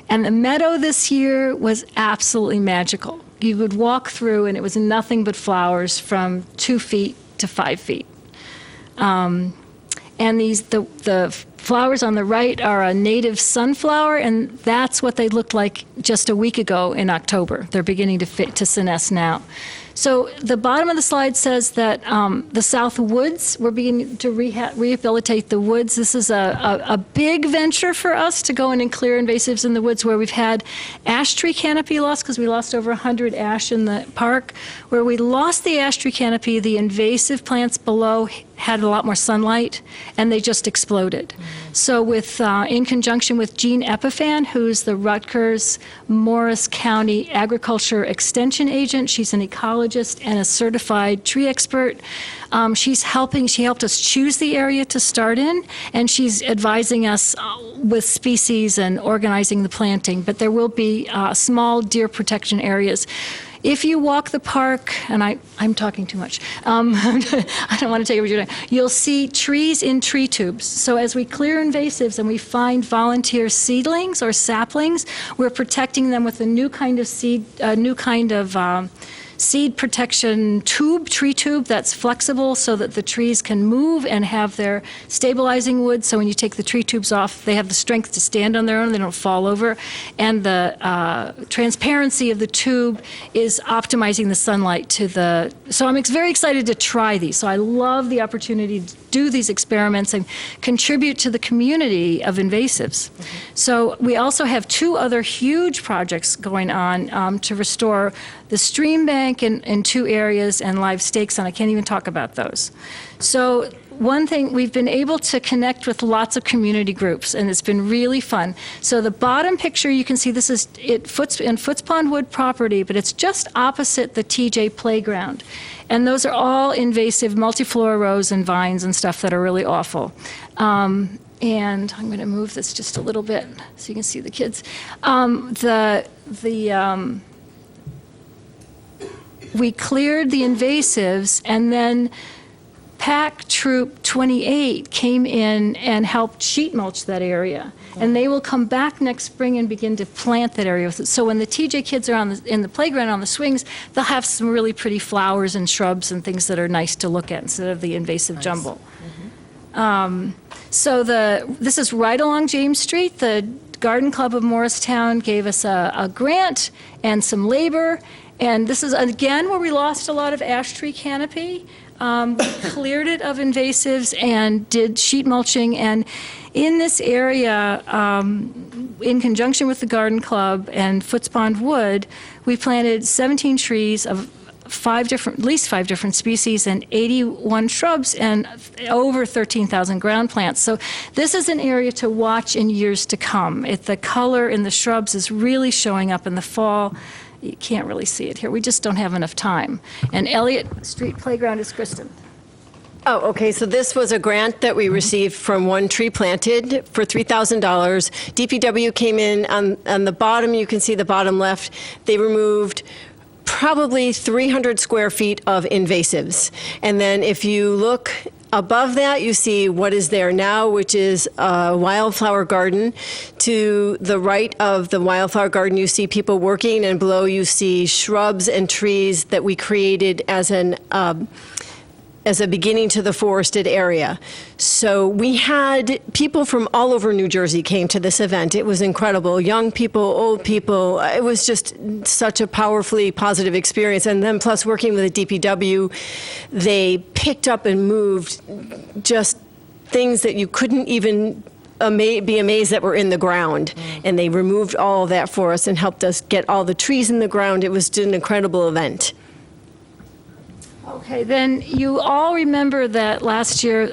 And the meadow this year was absolutely magical. You would walk through and it was nothing but flowers from 2 feet to 5 feet. And the flowers on the right are a native sunflower, and that's what they looked like just a week ago in October. They're beginning to senesce now. So the bottom of the slide says that the South Woods, we're beginning to rehabilitate the woods. This is a big venture for us to go in and clear invasives in the woods, where we've had ash tree canopy loss, because we lost over 100 ash in the park. Where we lost the ash tree canopy, the invasive plants below had a lot more sunlight, and they just exploded. So in conjunction with Jean Epiphan, who's the Rutgers Morris County Agriculture Extension Agent, she's an ecologist and a certified tree expert. She helped us choose the area to start in, and she's advising us with species and organizing the planting. But there will be small deer protection areas. If you walk the park, and I'm talking too much, I don't want to take over your time, you'll see trees in tree tubes. So as we clear invasives and we find volunteer seedlings or saplings, we're protecting them with a new kind of seed, a new kind of seed protection tube, tree tube that's flexible so that the trees can move and have their stabilizing wood. So when you take the tree tubes off, they have the strength to stand on their own, they don't fall over. And the transparency of the tube is optimizing the sunlight to the, so I'm very excited to try these. So I love the opportunity to do these experiments and contribute to the community of invasives. So we also have 2 other huge projects going on to restore the stream bank in 2 areas and live stakes, and I can't even talk about those. So one thing, we've been able to connect with lots of community groups, and it's been really fun. So the bottom picture, you can see this is in Foots Pond Wood property, but it's just opposite the TJ playground. And those are all invasive multiflora rose and vines and stuff that are really awful. And I'm going to move this just a little bit so you can see the kids. We cleared the invasives, and then PAC Troop 28 came in and helped sheet mulch that area. And they will come back next spring and begin to plant that area. So when the TJ kids are in the playground on the swings, they'll have some really pretty flowers and shrubs and things that are nice to look at instead of the invasive jumble. So this is right along James Street. The Garden Club of Morristown gave us a grant and some labor. And this is, again, where we lost a lot of ash tree canopy. We cleared it of invasives and did sheet mulching. And in this area, in conjunction with the Garden Club and Foots Pond Wood, we planted 17 trees of at least 5 different species and 81 shrubs and over 13,000 ground plants. So this is an area to watch in years to come. The color in the shrubs is really showing up in the fall. You can't really see it here. We just don't have enough time. And Elliott Street Playground is Kristen. Oh, okay, so this was a grant that we received from One Tree Planted for $3,000. DPW came in, on the bottom, you can see the bottom left, they removed probably 300 square feet of invasives. And then if you look above that, you see what is there now, which is a wildflower garden. To the right of the wildflower garden, you see people working, and below you see shrubs and trees that we created as a beginning to the forested area. So we had people from all over New Jersey came to this event. It was incredible. Young people, old people. It was just such a powerfully positive experience. And then plus working with the DPW, they picked up and moved just things that you couldn't even be amazed that were in the ground. And they removed all of that for us and helped us get all the trees in the ground. It was just an incredible event. Okay, then you all remember that last year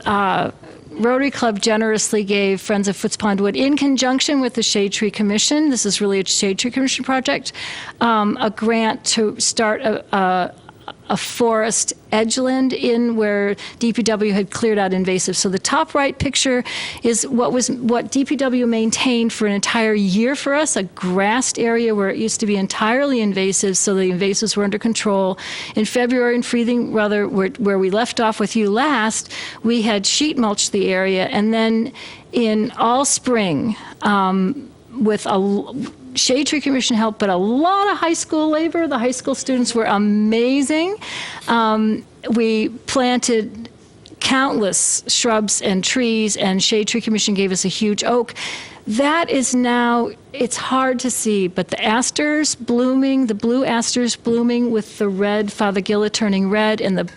Rotary Club generously gave Friends of Foots Pond Wood, in conjunction with the Shade Tree Commission, this is really a Shade Tree Commission project, a grant to start a forest edgeland in where DPW had cleared out invasives. So the top right picture is what DPW maintained for an entire year for us, a grassed area where it used to be entirely invasive, so the invasives were under control. In February, in freezing weather, where we left off with you last, we had sheet mulched the area, and then in all spring, with a Shade Tree Commission help, but a lot of high school labor. The high school students were amazing. We planted countless shrubs and trees, and Shade Tree Commission gave us a huge oak. That is now, it's hard to see, but the asters blooming, the blue asters blooming with the red Fothergilla turning red, and the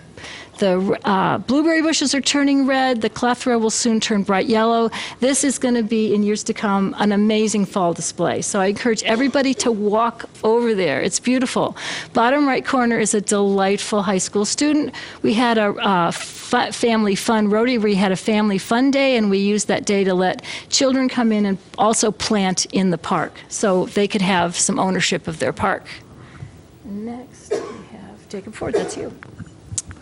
blueberry bushes are turning red. The clethra will soon turn bright yellow. This is going to be, in years to come, an amazing fall display. So I encourage everybody to walk over there. It's beautiful. Bottom right corner is a delightful high school student. We had a family fun Rotary. We had a family fun day, and we used that day to let children come in and also plant in the park, so they could have some ownership of their park. Next, we have Jacob Ford. That's you.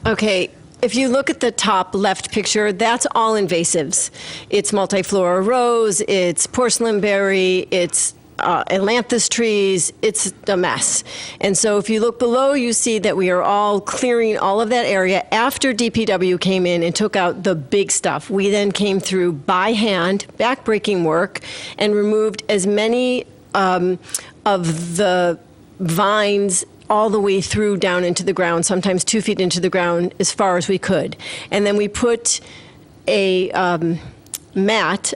Okay, if you look at the top left picture, that's all invasives. It's multiflora rose, it's porcelain berry, it's ailanthus trees, it's a mess. And so if you look below, you see that we are all clearing all of that area after DPW came in and took out the big stuff. We then came through by hand, backbreaking work, and removed as many of the vines all the way through down into the ground, sometimes 2 feet into the ground, as far as we could. And then we put a mat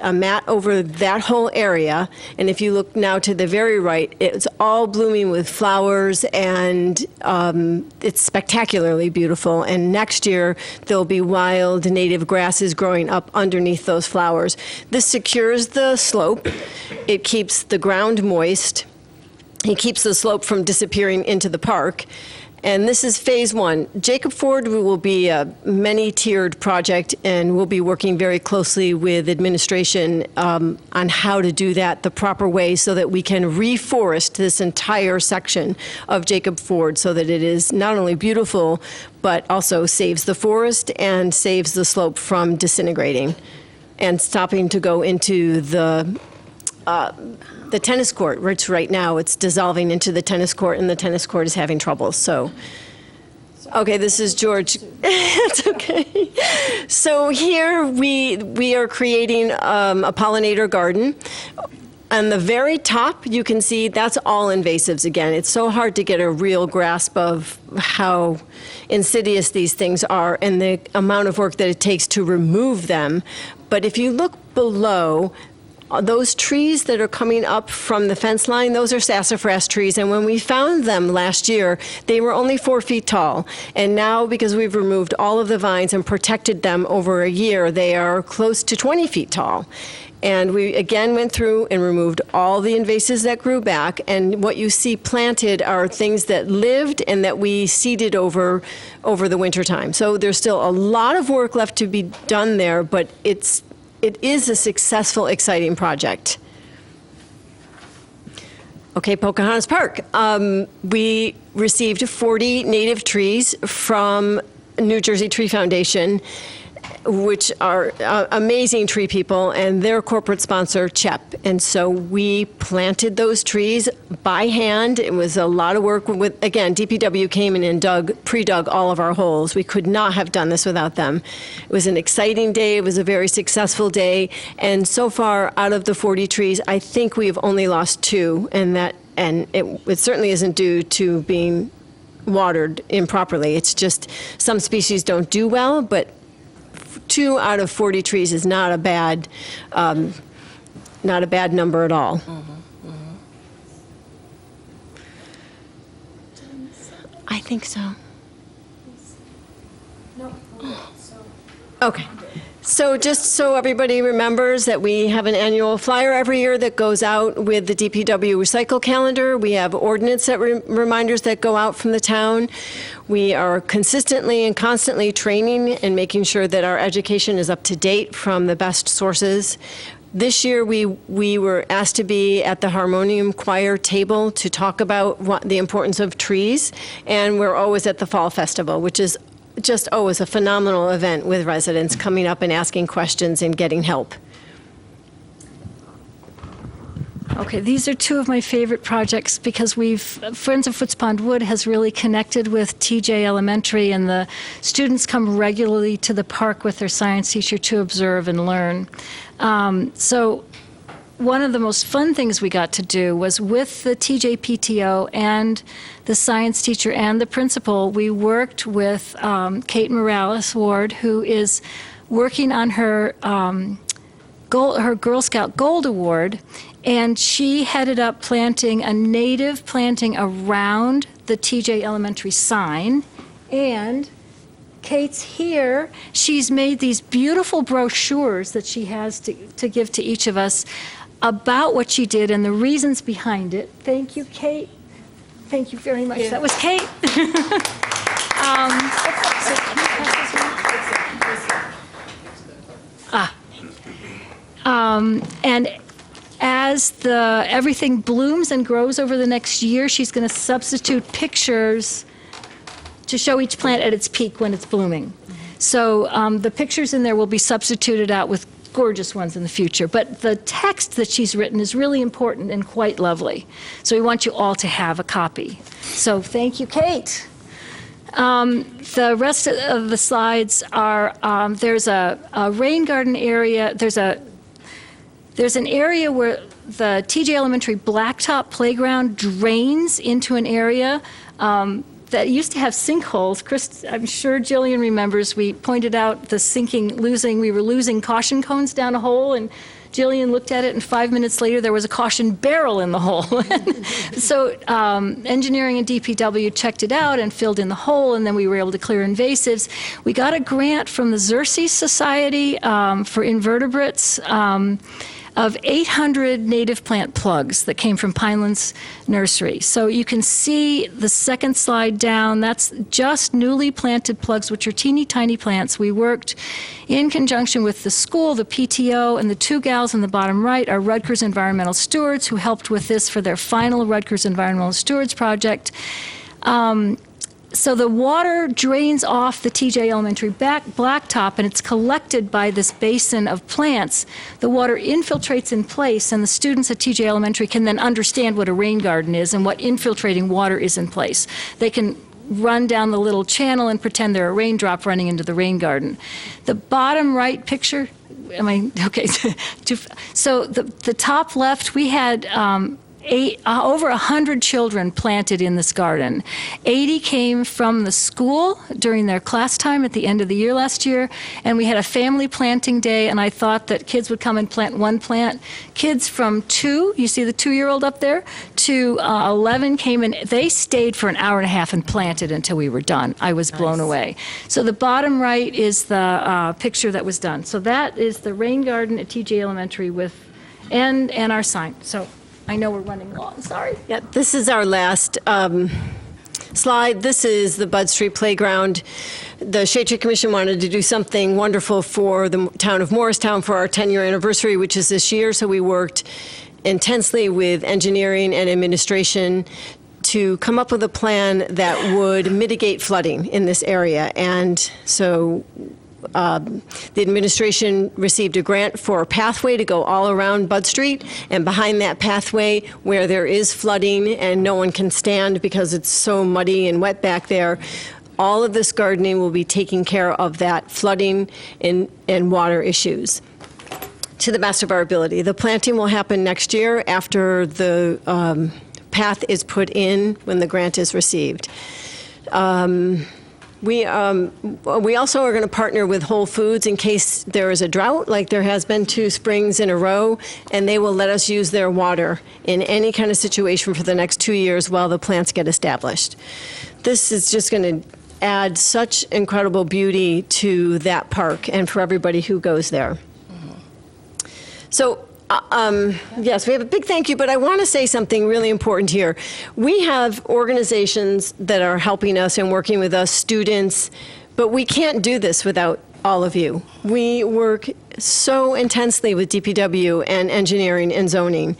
over that whole area. And if you look now to the very right, it's all blooming with flowers, and it's spectacularly beautiful. And next year, there'll be wild native grasses growing up underneath those flowers. This secures the slope. It keeps the ground moist. It keeps the slope from disappearing into the park. And this is phase one. Jacob Ford will be a many-tiered project, and we'll be working very closely with administration on how to do that the proper way so that we can reforest this entire section of Jacob Ford so that it is not only beautiful, but also saves the forest and saves the slope from disintegrating and stopping to go into the tennis court, which right now it's dissolving into the tennis court, and the tennis court is having trouble. So, okay, this is George. It's okay. So here we are creating a pollinator garden. On the very top, you can see that's all invasives again. It's so hard to get a real grasp of how insidious these things are and the amount of work that it takes to remove them. But if you look below, those trees that are coming up from the fence line, those are sassafras trees. And when we found them last year, they were only 4 feet tall. And now, because we've removed all of the vines and protected them over a year, they are close to 20 feet tall. And we again went through and removed all the invasives that grew back. And what you see planted are things that lived and that we seeded over the wintertime. So there's still a lot of work left to be done there, but it is a successful, exciting project. Okay, Pocahontas Park. We received 40 native trees from New Jersey Tree Foundation, which are amazing tree people, and their corporate sponsor, CHEP. And so we planted those trees by hand. It was a lot of work. Again, DPW came in and pre-dug all of our holes. We could not have done this without them. It was an exciting day. It was a very successful day. And so far, out of the 40 trees, I think we've only lost 2, and it certainly isn't due to being watered improperly. It's just some species don't do well, but 2 out of 40 trees is not a bad number at all. I think so. Okay. So just so everybody remembers that we have an annual flyer every year that goes out with the DPW recycle calendar. We have ordinance reminders that go out from the town. We are consistently and constantly training and making sure that our education is up to date from the best sources. This year, we were asked to be at the harmonium choir table to talk about the importance of trees, and we're always at the Fall Festival, which is just always a phenomenal event with residents coming up and asking questions and getting help. Okay, these are 2 of my favorite projects because Friends of Foots Pond Wood has really connected with TJ Elementary, and the students come regularly to the park with their science teacher to observe and learn. So one of the most fun things we got to do was with the TJ PTO and the science teacher and the principal, we worked with Kate Morales Ward, who is working on her Girl Scout Gold Award, and she headed up planting a native planting around the TJ Elementary sign. And Kate's here. She's made these beautiful brochures that she has to give to each of us about what she did and the reasons behind it. Thank you, Kate. Thank you very much. Yeah. That was Kate. And as everything blooms and grows over the next year, she's going to substitute pictures to show each plant at its peak when it's blooming. So the pictures in there will be substituted out with gorgeous ones in the future. But the text that she's written is really important and quite lovely. So we want you all to have a copy. So thank you, Kate. The rest of the slides are, there's a rain garden area. There's an area where the TJ Elementary blacktop playground drains into an area that used to have sinkholes. Chris, I'm sure Jillian remembers, we pointed out the we were losing caution cones down a hole, and Jillian looked at it, and 5 minutes later, there was a caution barrel in the hole. So engineering and DPW checked it out and filled in the hole, and then we were able to clear invasives. We got a grant from the Xerces Society for invertebrates of 800 native plant plugs that came from Pinelands Nursery. So you can see the second slide down, that's just newly planted plugs, which are teeny tiny plants. We worked in conjunction with the school, the PTO, and the two gals in the bottom right are Rutgers Environmental Stewards, who helped with this for their final Rutgers Environmental Stewards project. So the water drains off the TJ Elementary blacktop, and it's collected by this basin of plants. The water infiltrates in place, and the students at TJ Elementary can then understand what a rain garden is and what infiltrating water is in place. They can run down the little channel and pretend they're a raindrop running into the rain garden. The bottom right picture, okay. So the top left, we had over 100 children planted in this garden. 80 came from the school during their class time at the end of the year last year, and we had a family planting day, and I thought that kids would come and plant one plant. Kids from 2, you see the 2-year-old up there, to 11 came and they stayed for an hour and a half and planted until we were done. I was blown away. So the bottom right is the picture that was done. So that is the rain garden at TJ Elementary and our sign. So I know we're running long, sorry. Yeah, this is our last slide. This is the Bud Street Playground. The Shade Tree Commission wanted to do something wonderful for the town of Morristown for our 10-year anniversary, which is this year, so we worked intensely with engineering and administration to come up with a plan that would mitigate flooding in this area. And so the administration received a grant for a pathway to go all around Bud Street, and behind that pathway where there is flooding and no one can stand because it's so muddy and wet back there, all of this gardening will be taking care of that flooding and water issues to the best of our ability. The planting will happen next year after the path is put in when the grant is received. We also are going to partner with Whole Foods in case there is a drought, like there has been 2 springs in a row, and they will let us use their water in any kind of situation for the next 2 years while the plants get established. This is just going to add such incredible beauty to that park and for everybody who goes there. So, yes, we have a big thank you, but I want to say something really important here. We have organizations that are helping us and working with us, students, but we can't do this without all of you. We work so intensely with DPW and engineering and zoning.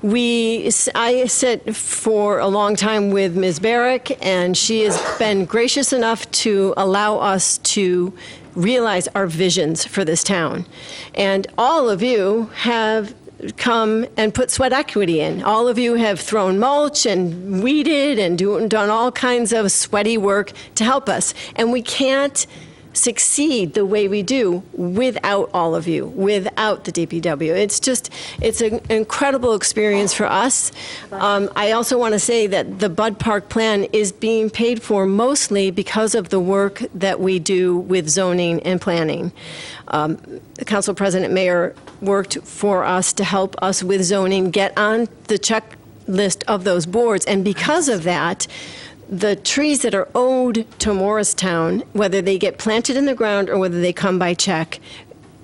I sit for a long time with Ms. Barrick, and she has been gracious enough to allow us to realize our visions for this town. And all of you have come and put sweat equity in. All of you have thrown mulch and weeded and done all kinds of sweaty work to help us. And we can't succeed the way we do without all of you, without the DPW. It's an incredible experience for us. I also want to say that the Bud Park plan is being paid for mostly because of the work that we do with zoning and planning. The Council President Mayor worked for us to help us with zoning, get on the checklist of those boards, and because of that, the trees that are owed to Morristown, whether they get planted in the ground or whether they come by check,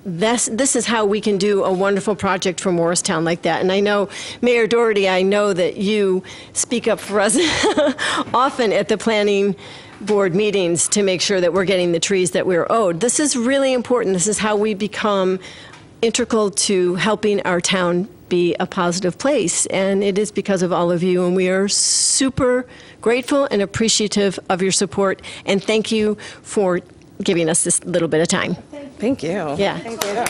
this is how we can do a wonderful project for Morristown like that. And I know, Mayor Doherty, I know that you speak up for us often at the planning board meetings to make sure that we're getting the trees that we're owed. This is really important. This is how we become integral to helping our town be a positive place, and it is because of all of you, and we are super grateful and appreciative of your support, and thank you for giving us this little bit of time. Thank you. Yeah. Thank you.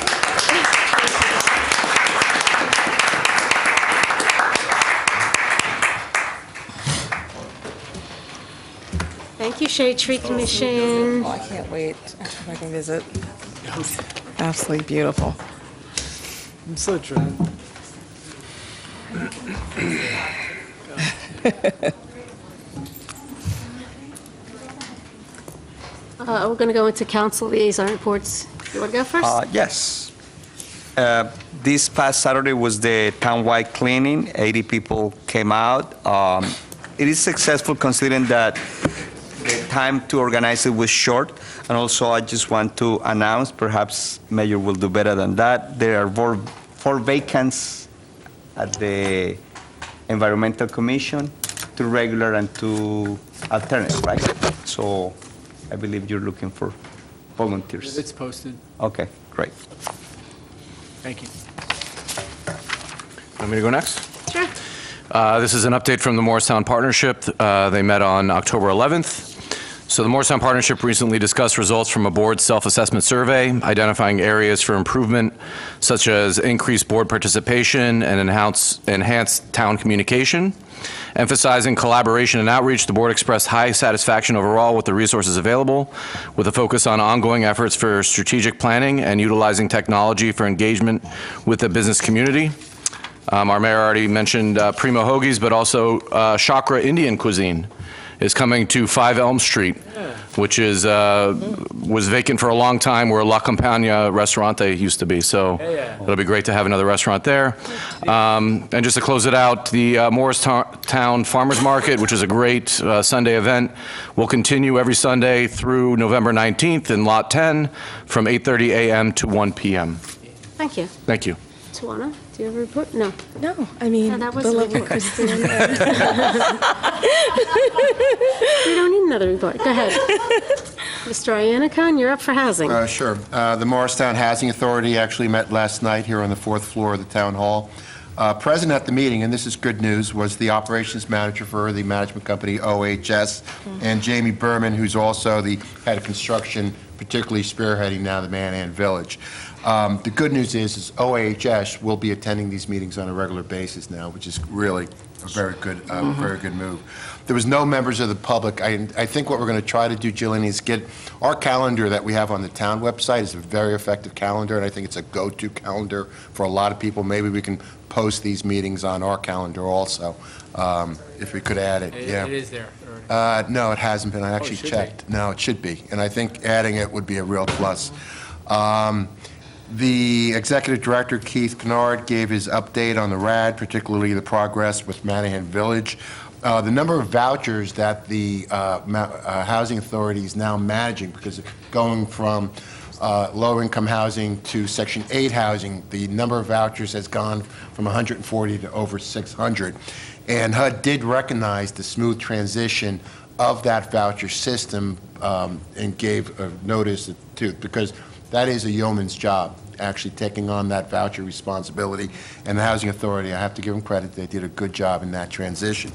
Thank you, Shade Tree Commission. Oh, I can't wait if I can visit. Absolutely beautiful. I'm so trying. We're going to go into council liaison reports. You want to go first? Yes. This past Saturday was the townwide cleaning. 80 people came out. It is successful considering that the time to organize it was short. And also, I just want to announce, perhaps Mayor will do better than that, there are four vacants at the Environmental Commission, 2 regular and 2 alternate, right? So I believe you're looking for volunteers. It's posted. Okay, great. Thank you. Want me to go next? Sure. This is an update from the Morristown Partnership. They met on October 11th. So the Morristown Partnership recently discussed results from a board self-assessment survey, identifying areas for improvement, such as increased board participation and enhanced town communication. Emphasizing collaboration and outreach, the board expressed high satisfaction overall with the resources available, with a focus on ongoing efforts for strategic planning and utilizing technology for engagement with the business community. Our mayor already mentioned Primo Hoagies, but also Chakra Indian Cuisine is coming to 5 Elm Street, which is was vacant for a long time, where La Campagna Restaurante used to be. So it'll be great to have another restaurant there. And just to close it out, the Morristown Farmers Market, which is a great Sunday event, will continue every Sunday through November 19th in Lot 10 from 8:30 a.m. to 1 p.m. Thank you. Thank you. Tawana, do you have a report? No. No, I mean, No, that was the a lovely report. Kristen. We don't need another report. Go ahead. Mr. Iannicone, you're up for housing. Sure. The Morristown Housing Authority actually met last night here on the 4th floor of the town hall. Present at the meeting, and this is good news, was the operations manager for the management company OHS, and Jamie Berman, who's also the head of construction, particularly spearheading now the Manan Village. The good news is OHS will be attending these meetings on a regular basis now, which is really a very good move. There was no members of the public. I think what we're going to try to do, Jillian, is get our calendar that we have on the town website is a very effective calendar, and I think it's a go-to calendar for a lot of people. Maybe we can post these meetings on our calendar also, if we could add it. Yeah. It is there already. No, it hasn't been. I actually checked. No, it should be, and I think adding it would be a real plus. The Executive Director, Keith Kennard, gave his update on the RAD, particularly the progress with Manahan Village. The number of vouchers that the Housing Authority is now managing, because going from low-income housing to Section 8 housing, the number of vouchers has gone from 140 to over 600. And HUD did recognize the smooth transition of that voucher system and gave a notice to, because that is a yeoman's job, actually taking on that voucher responsibility. And the Housing Authority, I have to give them credit, they did a good job in that transition.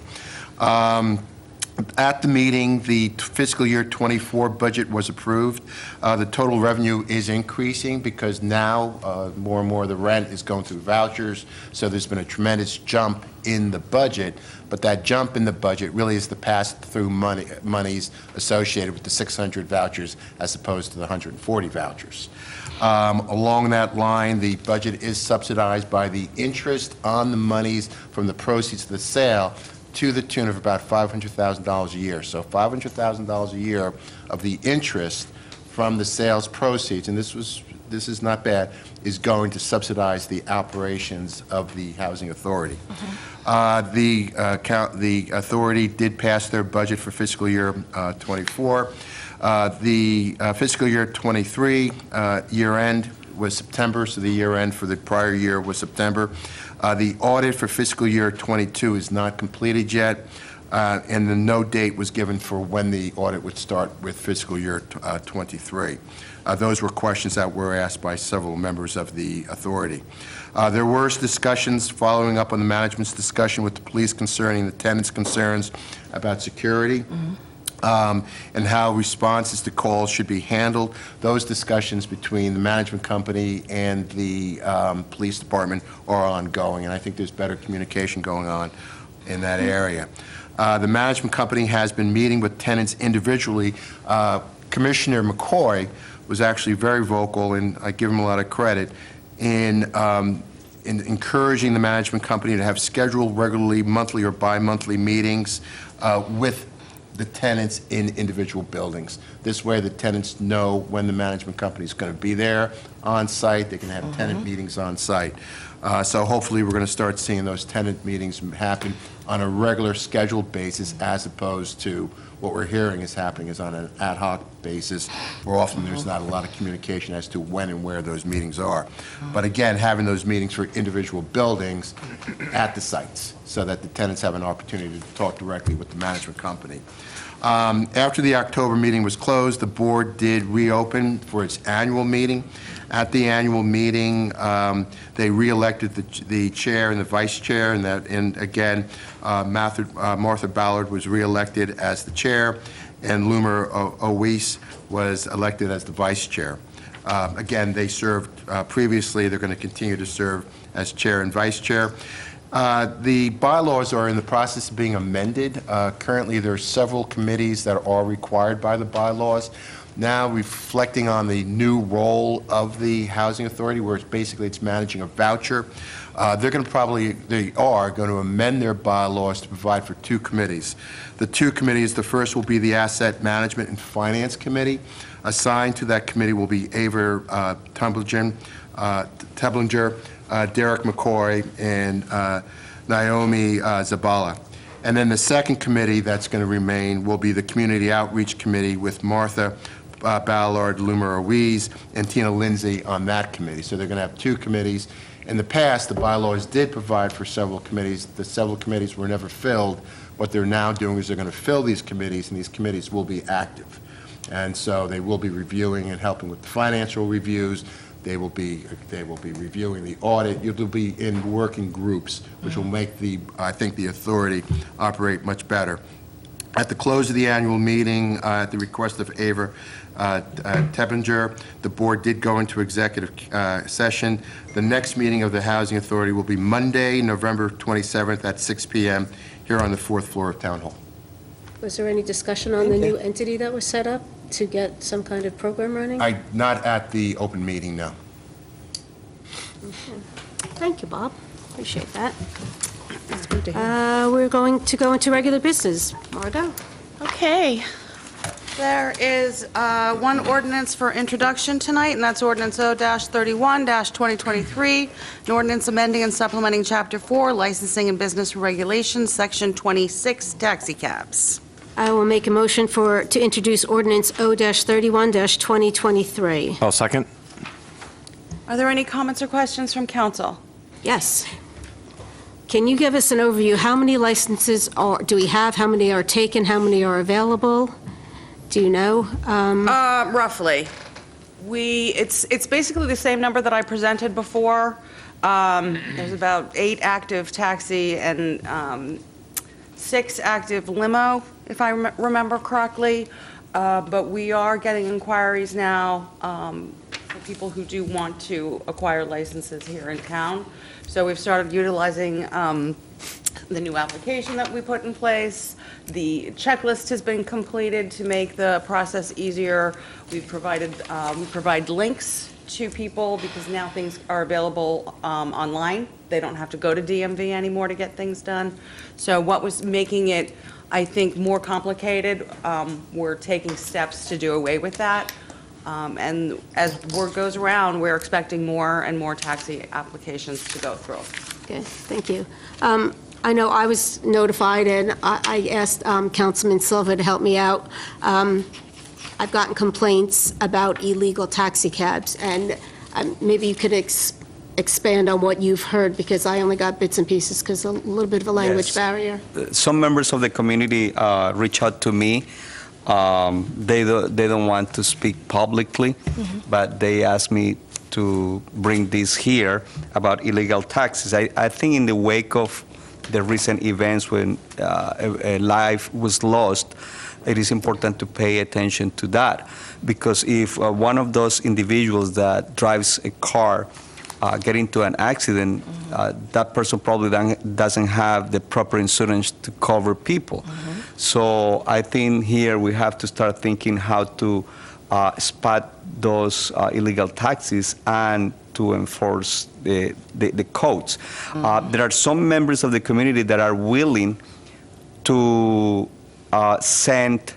At the meeting, the fiscal year 24 budget was approved. The total revenue is increasing because now more and more of the rent is going through vouchers, so there's been a tremendous jump in the budget, but that jump in the budget really is the pass-through monies associated with the 600 vouchers as opposed to the 140 vouchers. Along that line, the budget is subsidized by the interest on the monies from the proceeds of the sale to the tune of about $500,000 a year. So $500,000 a year of the interest from the sales proceeds, and this is not bad, is going to subsidize the operations of the Housing Authority. The authority did pass their budget for fiscal year 24. The fiscal year 23 year end was September, so the year end for the prior year was September. The audit for fiscal year 22 is not completed yet, and the no date was given for when the audit would start with fiscal year 23. Those were questions that were asked by several members of the authority. There were discussions following up on the management's discussion with the police concerning the tenants' concerns about security. And how responses to calls should be handled. Those discussions between the management company and the police department are ongoing, and I think there's better communication going on in that area. The management company has been meeting with tenants individually. Commissioner McCoy was actually very vocal, and I give him a lot of credit, in encouraging the management company to have scheduled regularly monthly or bi-monthly meetings with the tenants in individual buildings. This way, the tenants know when the management company is going to be there on site. They can have tenant meetings on site. So hopefully, we're going to start seeing those tenant meetings happen on a regular scheduled basis, as opposed to what we're hearing is happening is on an ad hoc basis, where often there's not a lot of communication as to when and where those meetings are. But again, having those meetings for individual buildings at the sites, so that the tenants have an opportunity to talk directly with the management company. After the October meeting was closed, the board did reopen for its annual meeting. At the annual meeting, they re-elected the chair and the vice chair, and again, Martha Ballard was re-elected as the chair, and Lumer Oweiss was elected as the vice chair. Again, they served previously. They're going to continue to serve as chair and vice chair. The bylaws are in the process of being amended. Currently, there are several committees that are required by the bylaws. Now, reflecting on the new role of the Housing Authority, where it's managing a voucher, they are going to amend their bylaws to provide for two committees. The two committees, the first will be the Asset Management and Finance Committee. Assigned to that committee will be Ava Teblinger, Derek McCoy, and Naomi Zabala. And then the second committee that's going to remain will be the Community Outreach Committee with Martha Ballard, Lumer Oweiss, and Tina Lindsay on that committee. So they're going to have two committees. In the past, the bylaws did provide for several committees. The several committees were never filled. What they're now doing is they're going to fill these committees, and these committees will be active. And so they will be reviewing and helping with the financial reviews. They will be reviewing the audit. You'll be in working groups, which will make I think the authority operate much better. At the close of the annual meeting, at the request of Ava Teblinger, the board did go into executive session. The next meeting of the Housing Authority will be Monday, November 27th at 6 p.m. here on the fourth floor of Town Hall. Was there any discussion on the new entity that was set up to get some kind of program running? Not at the open meeting, no. Okay. Thank you, Bob. Appreciate that. That's good to hear. We're going to go into regular business. Margo? Okay. There is one ordinance for introduction tonight, and that's Ordinance O-31-2023, an ordinance amending and supplementing Chapter 4, Licensing and Business Regulations, Section 26, Taxi Cabs. I will make a motion to introduce ordinance O-31-2023. I'll second. Are there any comments or questions from council? Yes. Can you give us an overview? How many licenses do we have? How many are taken? How many are available? Do you know? Roughly. It's basically the same number that I presented before. There's about 8 active taxi and 6 active limo, if I remember correctly. But we are getting inquiries now for people who do want to acquire licenses here in town. So we've started utilizing the new application that we put in place. The checklist has been completed to make the process easier. We provide links to people because now things are available online. They don't have to go to DMV anymore to get things done. So what was making it, I think, more complicated, we're taking steps to do away with that. And as word goes around, we're expecting more and more taxi applications to go through. Okay, thank you. I know I was notified, and I asked Councilman Silva to help me out. I've gotten complaints about illegal taxi cabs, and maybe you could expand on what you've heard, because I only got bits and pieces because a little bit of a language barrier. Some members of the community reach out to me. They don't want to speak publicly, but they asked me to bring this here about illegal taxis. I think in the wake of the recent events when a life was lost, it is important to pay attention to that, because if one of those individuals that drives a car get into an accident, that person probably doesn't have the proper insurance to cover people. So I think here we have to start thinking how to spot those illegal taxis and to enforce the codes. There are some members of the community that are willing to send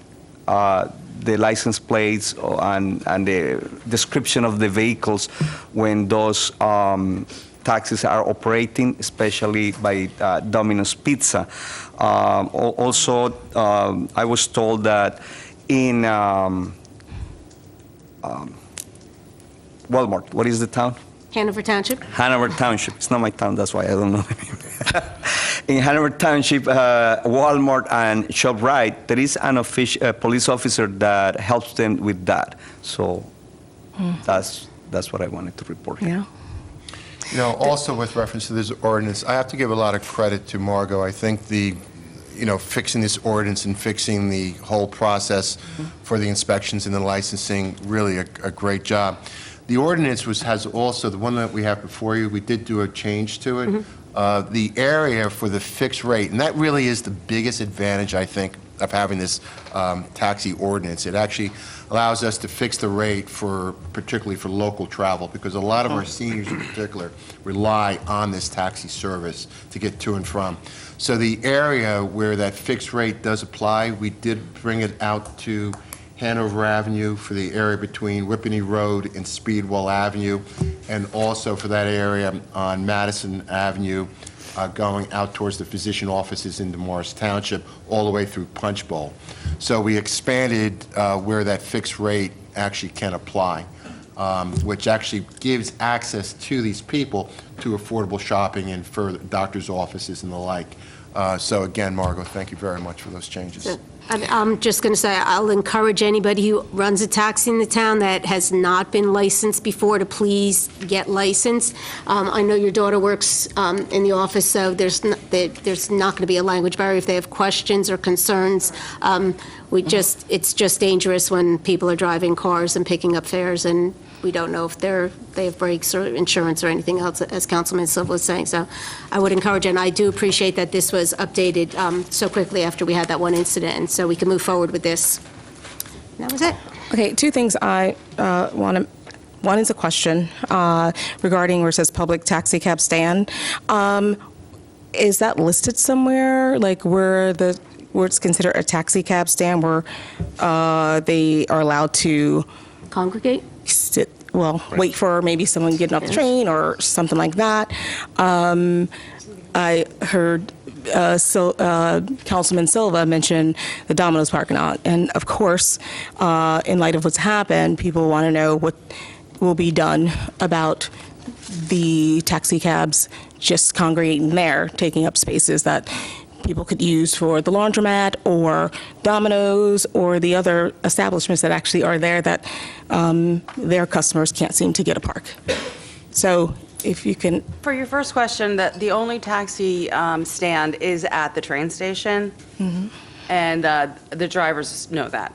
the license plates and the description of the vehicles when those taxis are operating, especially by Domino's Pizza. Also, I was told that in Walmart, what is the town? Hanover Township? Hanover Township. It's not my town, that's why I don't know the name. In Hanover Township, Walmart and ShopRite, there is an police officer that helps them with that. So that's what I wanted to report here. Yeah. You know, also with reference to this ordinance, I have to give a lot of credit to Margot. I think fixing this ordinance and fixing the whole process for the inspections and the licensing, really a great job. The ordinance has also, the one that we have before you, we did do a change to it. The area for the fixed rate, and that really is the biggest advantage, I think, of having this taxi ordinance. It actually allows us to fix the rate particularly for local travel, because a lot of our seniors in particular rely on this taxi service to get to and from. So the area where that fixed rate does apply, we did bring it out to Hanover Avenue for the area between Whippany Road and Speedwell Avenue, and also for that area on Madison Avenue going out towards the physician offices into Morris Township, all the way through Punch Bowl. So we expanded where that fixed rate actually can apply, which actually gives access to these people to affordable shopping and for doctor's offices and the like. So again, Margot, thank you very much for those changes. I'm just going to say, I'll encourage anybody who runs a taxi in the town that has not been licensed before to please get licensed. I know your daughter works in the office, so there's not going to be a language barrier if they have questions or concerns. It's just dangerous when people are driving cars and picking up fares, and we don't know if they have brakes or insurance or anything else, as Councilman Silva was saying. So I would encourage, and I do appreciate that this was updated so quickly after we had that one incident, and so we can move forward with this. And that was it. Okay, two things I want to. One is a question regarding where it says public taxi cab stand. Is that listed somewhere, like where it's considered a taxi cab stand, where they are allowed to congregate? Wait for maybe someone getting off the train or something like that. I heard Councilman Silva mention the Domino's parking lot, and of course, in light of what's happened, people want to know what will be done about the taxi cabs just congregating there, taking up spaces that people could use for the laundromat or Domino's or the other establishments that actually are there that their customers can't seem to get a park. So if you can... For your first question, the only taxi stand is at the train station, and the drivers know that.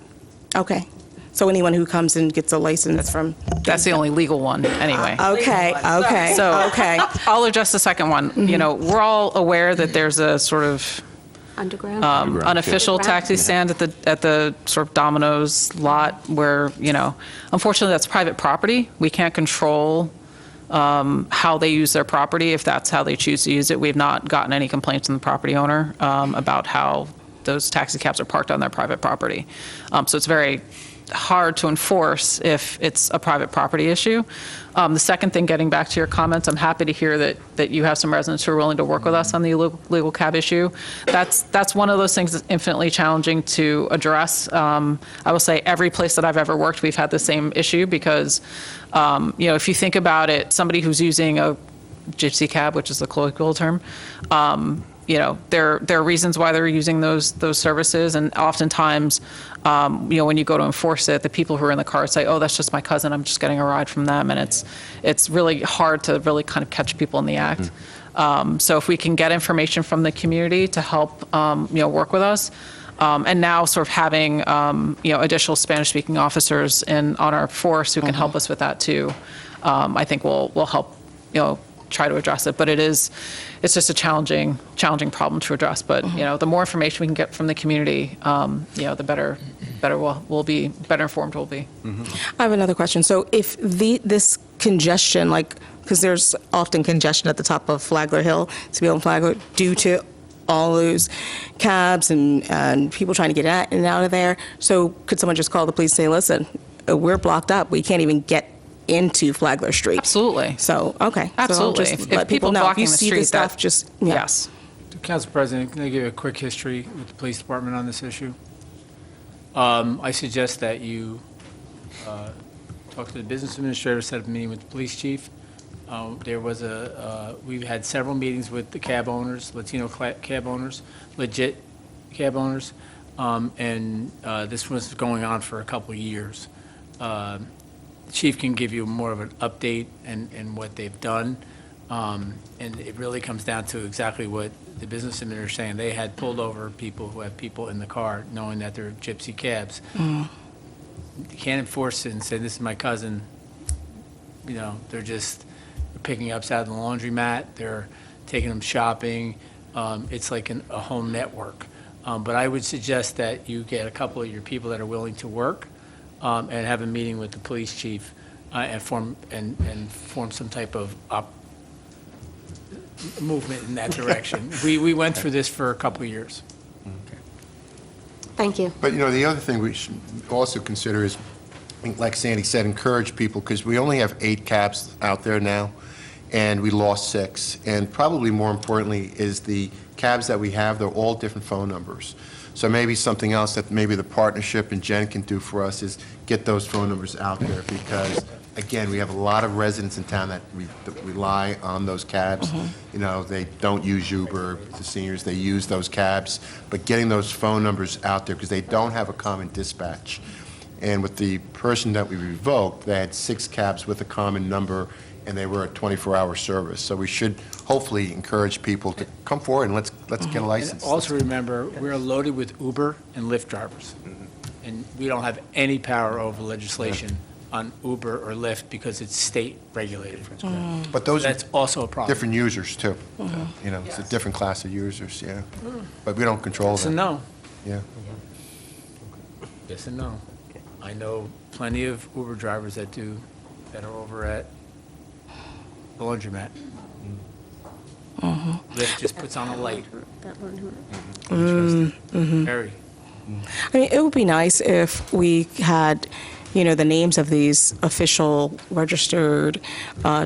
Okay. So anyone who comes and gets a license from... That's the only legal one, anyway. Okay. So I'll address the second one. You know, we're all aware that there's a sort of underground unofficial taxi stand at the sort of Domino's lot where, you know, unfortunately that's private property. We can't control how they use their property if that's how they choose to use it. We've not gotten any complaints from the property owner about how those taxi cabs are parked on their private property. So it's very hard to enforce if it's a private property issue. The second thing, getting back to your comments, I'm happy to hear that you have some residents who are willing to work with us on the illegal cab issue. That's one of those things that's infinitely challenging to address. I will say every place that I've ever worked, we've had the same issue because, you know, if you think about it, somebody who's using a gypsy cab, which is the colloquial term, you know, there are reasons why they're using those services, and oftentimes, you know, when you go to enforce it, the people who are in the car say, "Oh, that's just my cousin. I'm just getting a ride from them," and it's really hard to really kind of catch people in the act. So if we can get information from the community to help, you know, work with us, and now sort of having, you know, additional Spanish-speaking officers on our force who can help us with that too, I think will help, you know, try to address it. But it's just a challenging problem to address. But you know, the more information we can get from the community, you know, the better we'll be, better informed we'll be. I have another question. So if this congestion, like, because there's often congestion at the top of Flagler Hill, to be on Flagler, due to all those cabs and people trying to get in and out of there. So could someone just call the police and say, listen, we're blocked up. We can't even get into Flagler Street. Absolutely. So, okay. Absolutely. So just If let people know. blocking If you the see street, this stuff, that- just, Yes. Council President, can I give you a quick history with the police department on this issue? I suggest that you talk to the business administrator, set up a meeting with the police chief. There was we've had several meetings with the cab owners, Latino cab owners, legit cab owners, and this was going on for a couple of years. The chief can give you more of an update and what they've done. And it really comes down to exactly what the business administrator is saying. They had pulled over people who have people in the car, knowing that they're gypsy cabs. You can't enforce it and say, this is my cousin. You know, they're just picking ups out of the laundromat. They're taking them shopping. It's like a whole network. But I would suggest that you get a couple of your people that are willing to work and have a meeting with the police chief and form some type of movement in that direction. We went through this for a couple of years. Thank you. But, the other thing we should also consider is, like Sandy said, encourage people, because we only have 8 cabs out there now, and we lost 6. And probably more importantly is the cabs that we have, they're all different phone numbers. So maybe something else that maybe the partnership and Jen can do for us is get those phone numbers out there, because, again, we have a lot of residents in town that rely on those cabs. They don't use Uber, the seniors, they use those cabs, but getting those phone numbers out there, because they don't have a common dispatch. And with the person that we revoked, they had 6 cabs with a common number, and they were a 24-hour service. So we should hopefully encourage people to come forward and let's get a license. And also remember, we're loaded with Uber and Lyft drivers. And we don't have any power over legislation on Uber or Lyft because it's state regulated. But That's also a problem. different users, too. It's a different class of users, yeah. But we don't control Yes them. and no. Yeah. Yes and no. I know plenty of Uber drivers that are over at the laundromat. Lyft just puts on a light. Very. I mean, it would be nice if we had, the names of these official registered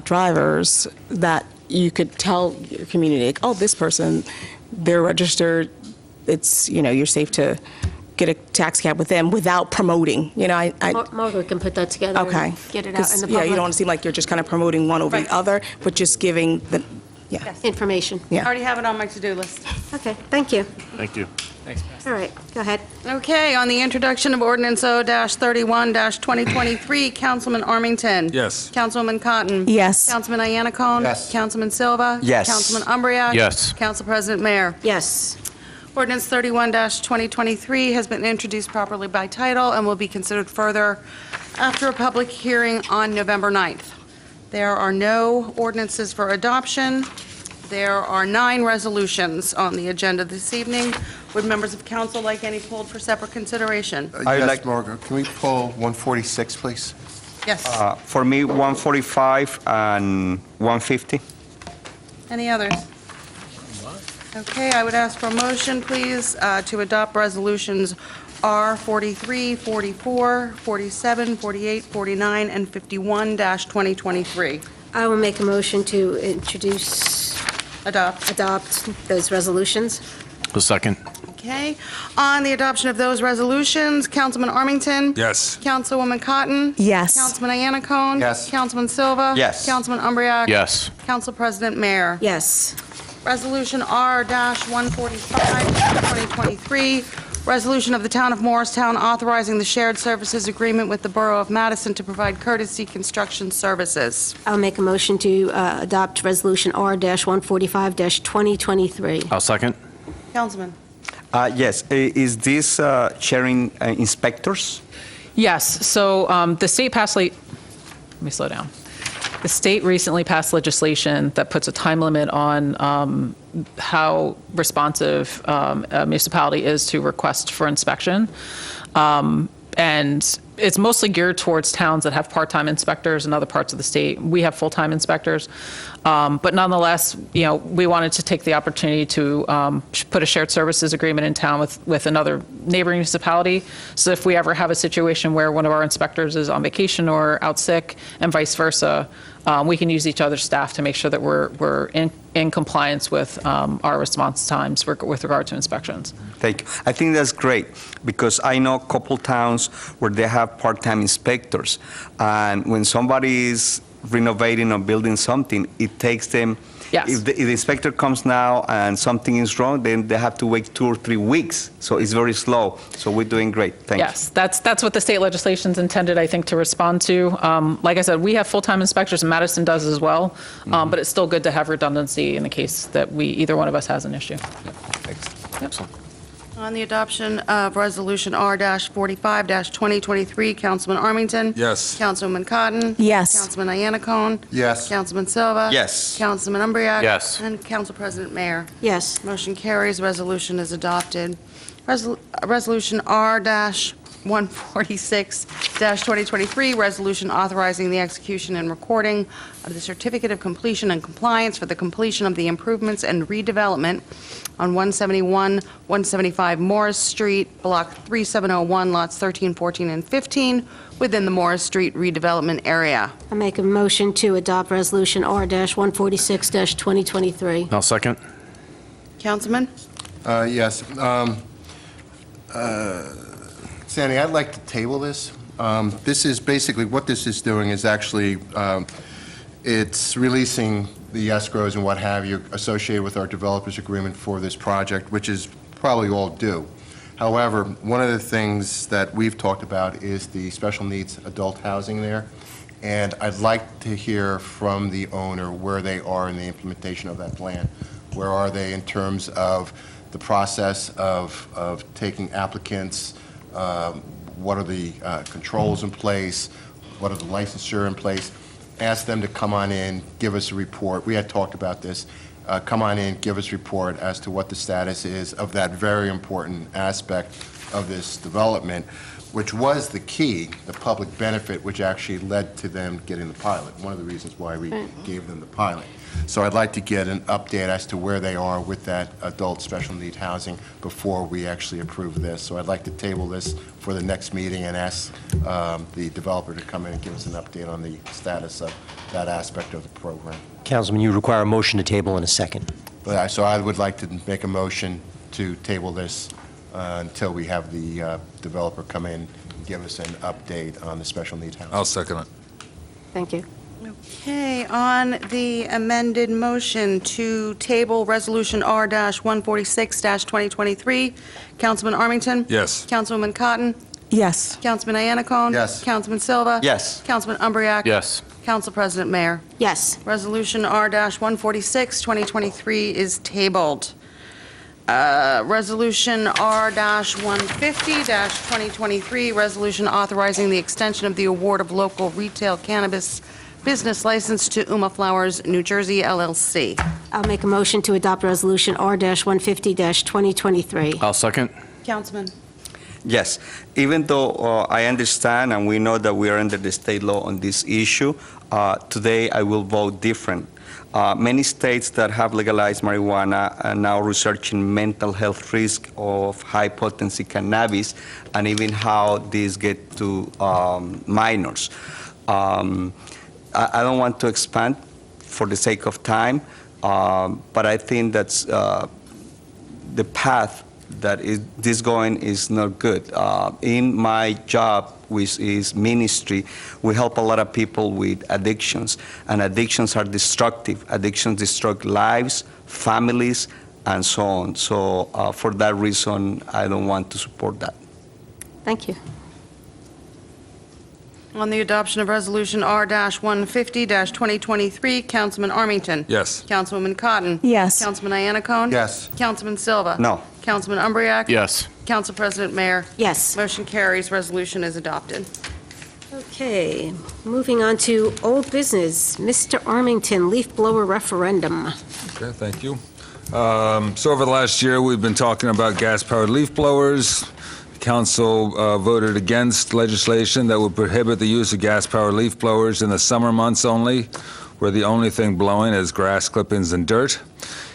drivers that you could tell your community, like, oh, this person, they're registered, it's, you're safe to get a taxi cab with them without promoting, Margaret can put that together Okay. and get it out in the public. Yeah, you don't want to seem like you're just kind of promoting one over the other, but just giving the, Information. Yeah. Already have it on my to-do list. Okay, thank you. Thank you. Thanks, Pastor. All right, go ahead. Okay, on the introduction of ordinance O-31-2023, Councilman Armington. Yes. Councilwoman Cotton. Yes. Councilman Iannicone. Yes. Councilman Silva. Yes. Councilman Umbreak. Yes. Council President Mayor. Yes. Ordinance 31-2023 has been introduced properly by title and will be considered further after a public hearing on November 9th. There are no ordinances for adoption. There are 9 resolutions on the agenda this evening. Would members of council like any pulled for separate consideration? I'd Yes, like- Margaret, can we pull 146, please? Yes. For me, 145 and 150. Any others? Okay, I would ask for a motion, please, to adopt resolutions R 43, 44, 47, 48, 49, and 51-2023. I will make a motion to adopt those resolutions. A second. Okay. On the adoption of those resolutions, Councilman Armington. Yes. Councilwoman Cotton. Yes. Councilman Iannicone. Yes. Councilman Silva. Yes. Councilman Umbreak. Yes. Council President Mayor. Yes. Resolution R-145, 2023, resolution of the Town of Morristown authorizing the shared services agreement with the Borough of Madison to provide courtesy construction services. I'll make a motion to adopt Resolution R-145-2023. I'll second. Councilman. Yes, is this sharing inspectors? Yes, so the state passed let me slow down. The state recently passed legislation that puts a time limit on how responsive a municipality is to requests for inspection. And it's mostly geared towards towns that have part-time inspectors in other parts of the state. We have full-time inspectors. But nonetheless, we wanted to take the opportunity to put a shared services agreement in town with another neighboring municipality. So if we ever have a situation where one of our inspectors is on vacation or out sick and vice versa, we can use each other's staff to make sure that we're in compliance with our response times with regard to inspections. Thank you. I think that's great because I know a couple towns where they have part-time inspectors, and when somebody is renovating or building something, it takes them. Yes. If the inspector comes now and something is wrong, then they have to wait 2 or 3 weeks. So it's very slow. So we're doing great. Thank you. Yes, that's what the state legislation's intended, I think, to respond to. Like I said, we have full-time inspectors, and Madison does as well, but it's still good to have redundancy in the case that either one of us has an issue. Excellent. On the adoption of Resolution R-45-2023, Councilman Armington? Yes. Councilwoman Cotton? Yes. Councilman Iannicone? Yes. Councilman Silva? Yes. Councilman Umbriak? Yes. And Council President Mayer? Yes. Motion carries, resolution is adopted. Resolution R-146-2023, resolution authorizing the execution and recording of the Certificate of Completion and Compliance for the completion of the improvements and redevelopment on 175 Morris Street, Block 3701, lots 13, 14, and 15, within the Morris Street redevelopment area. I make a motion to adopt Resolution R-146-2023. I'll second. Councilman? Yes. Sandy, I'd like to table this. This is basically, what this is doing is actually, it's releasing the escrows and what have you associated with our developers agreement for this project, which is probably all due. However, one of the things that we've talked about is the special needs adult housing there, and I'd like to hear from the owner where they are in the implementation of that plan. Where are they in terms of the process of taking applicants? What are the controls in place? What are the licensure in place? Ask them to come on in, give us a report. We had talked about this. Come on in, give us a report as to what the status is of that very important aspect of this development, which was the key, the public benefit, which actually led to them getting the pilot. One of the reasons why we gave them the pilot. So I'd like to get an update as to where they are with that adult special need housing before we actually approve this. So I'd like to table this for the next meeting and ask the developer to come in and give us an update on the status of that aspect of the program. Councilman, you require a motion to table in a second. So I would like to make a motion to table this until we have the developer come in and give us an update on the special need housing. I'll second it. Thank you. Okay, on the amended motion to table Resolution R-146-2023, Councilman Armington? Yes. Councilwoman Cotton? Yes. Councilman Iannicone? Yes. Councilman Silva? Yes. Councilman Umbriak? Yes. Council President Mayer? Yes. Resolution R-146-2023 is tabled. Resolution R-150-2023, resolution authorizing the extension of the award of local retail cannabis business license to Uma Flowers, New Jersey, LLC. I'll make a motion to adopt Resolution R-150-2023. I'll second. Councilman? Yes, even though I understand and we know that we are under the state law on this issue, today I will vote different. Many states that have legalized marijuana are now researching mental health risk of high-potency cannabis and even how these get to minors. I don't want to expand for the sake of time, but I think that's the path that this going is not good. In my job, which is ministry, we help a lot of people with addictions, and addictions are destructive. Addictions destruct lives, families, and so on. So for that reason, I don't want to support that. Thank you. On the adoption of Resolution R-150-2023, Councilman Armington? Yes. Councilwoman Cotton? Yes. Councilman Iannicone? Yes. Councilman Silva? No. Councilman Umbriak? Yes. Council President Mayer? Yes. Motion carries, resolution is adopted. Okay, moving on to old business. Mr. Armington, leaf blower referendum. Okay, thank you. So over the last year, we've been talking about gas-powered leaf blowers. Council voted against legislation that would prohibit the use of gas-powered leaf blowers in the summer months only, where the only thing blowing is grass clippings and dirt.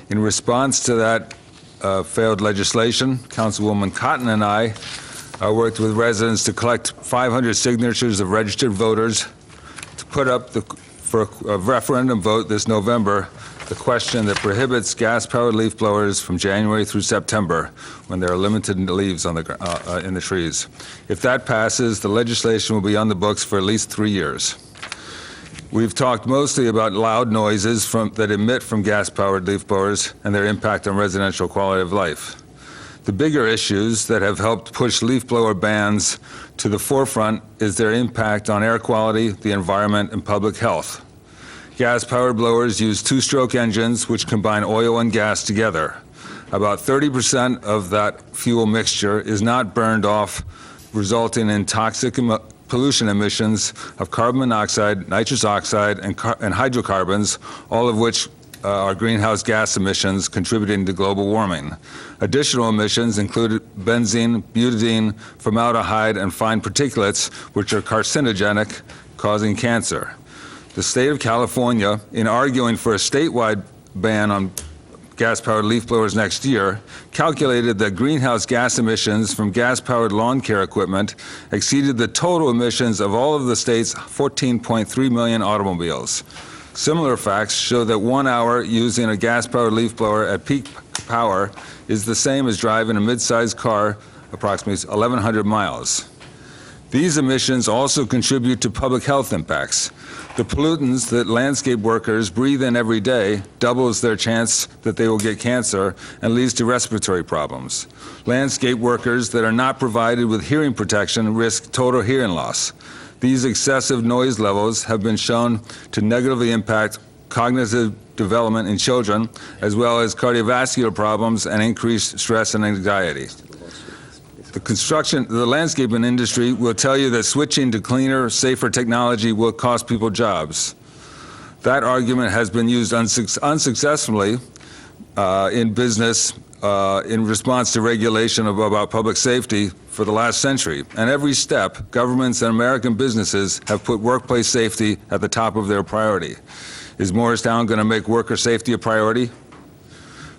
In response to that failed legislation, Councilwoman Cotton and I worked with residents to collect 500 signatures of registered voters to put up for a referendum vote this November the question that prohibits gas-powered leaf blowers from January through September when there are limited leaves on in the trees. If that passes, the legislation will be on the books for at least 3 years. We've talked mostly about loud noises that emit from gas-powered leaf blowers and their impact on residential quality of life. The bigger issues that have helped push leaf blower bans to the forefront is their impact on air quality, the environment, and public health. Gas-powered blowers use two-stroke engines which combine oil and gas together. About 30% of that fuel mixture is not burned off, resulting in toxic pollution emissions of carbon monoxide, nitrous oxide, and hydrocarbons, all of which are greenhouse gas emissions contributing to global warming. Additional emissions include benzene, butadiene, formaldehyde, and fine particulates, which are carcinogenic, causing cancer. The state of California, in arguing for a statewide ban on gas-powered leaf blowers next year, calculated that greenhouse gas emissions from gas-powered lawn care equipment exceeded the total emissions of all of the state's 14.3 million automobiles. Similar facts show that 1 hour using a gas-powered leaf blower at peak power is the same as driving a mid-sized car approximately 1,100 miles. These emissions also contribute to public health impacts. The pollutants that landscape workers breathe in every day doubles their chance that they will get cancer and leads to respiratory problems. Landscape workers that are not provided with hearing protection risk total hearing loss. These excessive noise levels have been shown to negatively impact cognitive development in children, as well as cardiovascular problems and increased stress and anxiety. The landscaping industry will tell you that switching to cleaner, safer technology will cost people jobs. That argument has been used unsuccessfully in business in response to regulation about public safety for the last century. And every step, governments and American businesses have put workplace safety at the top of their priority. Is Morristown going to make worker safety a priority?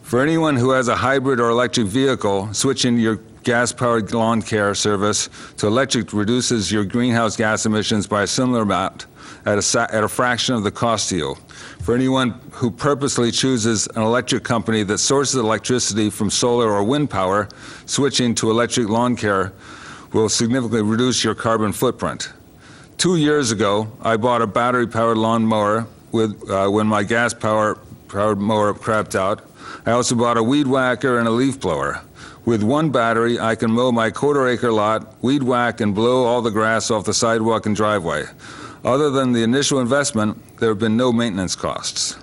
For anyone who has a hybrid or electric vehicle, switching your gas-powered lawn care service to electric reduces your greenhouse gas emissions by a similar amount at a fraction of the cost to you. For anyone who purposely chooses an electric company that sources electricity from solar or wind power, switching to electric lawn care will significantly reduce your carbon footprint. 2 years ago, I bought a battery-powered lawn mower when my gas-powered mower crapped out. I also bought a weed whacker and a leaf blower. With one battery, I can mow my quarter-acre lot, weed whack, and blow all the grass off the sidewalk and driveway. Other than the initial investment, there have been no maintenance costs.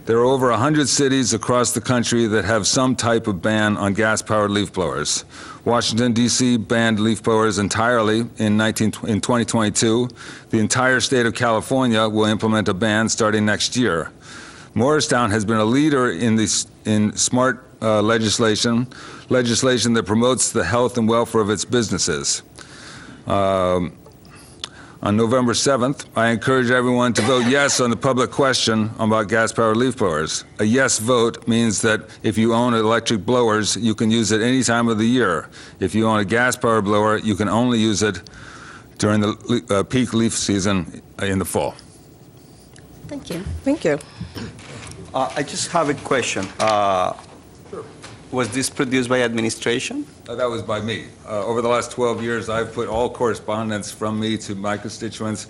There are over 100 cities across the country that have some type of ban on gas-powered leaf blowers. Washington, D.C. banned leaf blowers entirely in 2022. The entire state of California will implement a ban starting next year. Morristown has been a leader in smart legislation that promotes the health and welfare of its businesses. On November 7th, I encourage everyone to vote yes on the public question about gas-powered leaf blowers. A yes vote means that if you own electric blowers, you can use it any time of the year. If you own a gas-powered blower, you can only use it during the peak leaf season in the fall. Thank you. Thank you. I just have a question. Was this produced by administration? That was by me. Over the last 12 years, I've put all correspondence from me to my constituents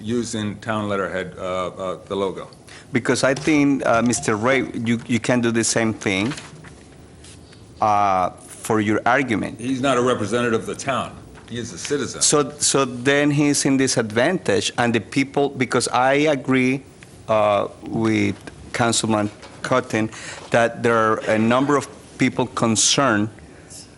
using town letterhead, the logo. Because I think, Mr. Ray, you can do the same thing for your argument. He's not a representative of the town. He is a citizen. So then he's in disadvantage, and the people, because I agree with Councilman Cotton that there are a number of people concerned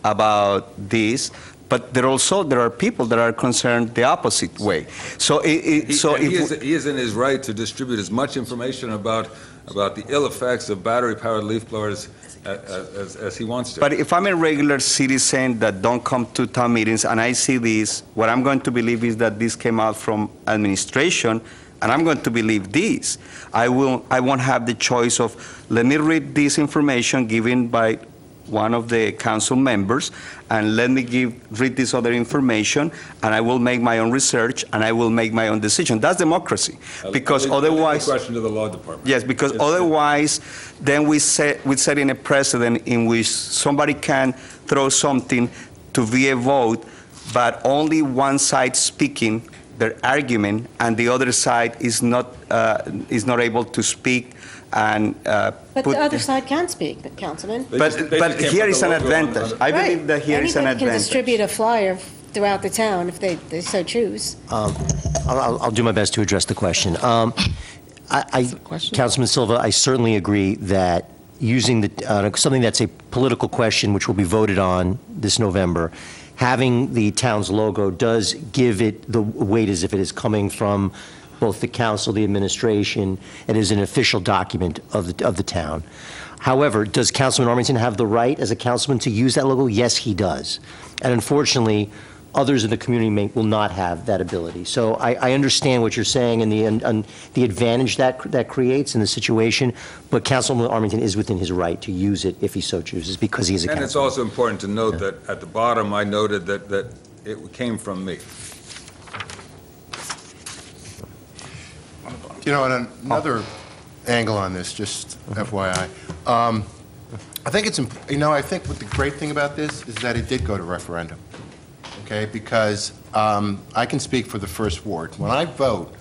about this, but there are people that are concerned the opposite way. So, he is in his right to distribute as much information about the ill effects of battery-powered leaf blowers as he wants to. But if I'm a regular citizen that don't come to town meetings and I see this, what I'm going to believe is that this came out from administration, and I'm going to believe this, I won't have the choice of, let me read this information given by one of the council members, and let me read this other information, and I will make my own research, and I will make my own decision. That's democracy. Because otherwise... Question to the law department. Yes, because otherwise, then we set in a precedent in which somebody can throw something to be a vote, but only one side speaking their argument, and the other side is not able to speak and But the other side can speak, Councilman. But here is an advantage. I believe that here is an Anybody can advantage. distribute a flyer throughout the town if they so choose. I'll do my best to address the question. Councilman Silva, I certainly agree that using something that's a political question, which will be voted on this November, having the town's logo does give it the weight as if it is coming from both the council, the administration, and is an official document of the town. However, does Councilman Armington have the right as a councilman to use that logo? Yes, he does. And unfortunately, others in the community will not have that ability. So I understand what you're saying and the advantage that creates in the situation, but Councilman Armington is within his right to use it if he so chooses, because he is a councilman. And it's also important to note that at the bottom, I noted that it came from me. You know, and another angle on this, just FYI, I think I think what the great thing about this is that it did go to referendum, okay? Because I can speak for the First Ward. When I vote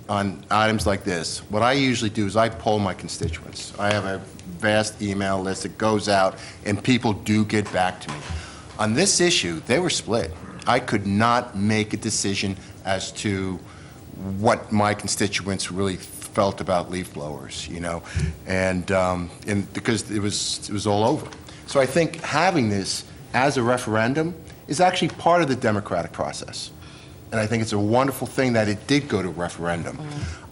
on items like this, what I usually do is I poll my constituents. I have a vast email list that goes out, and people do get back to me. On this issue, they were split. I could not make a decision as to what my constituents really felt about leaf blowers, you know, and because it was all over. So I think having this as a referendum is actually part of the democratic process, and I think it's a wonderful thing that it did go to referendum.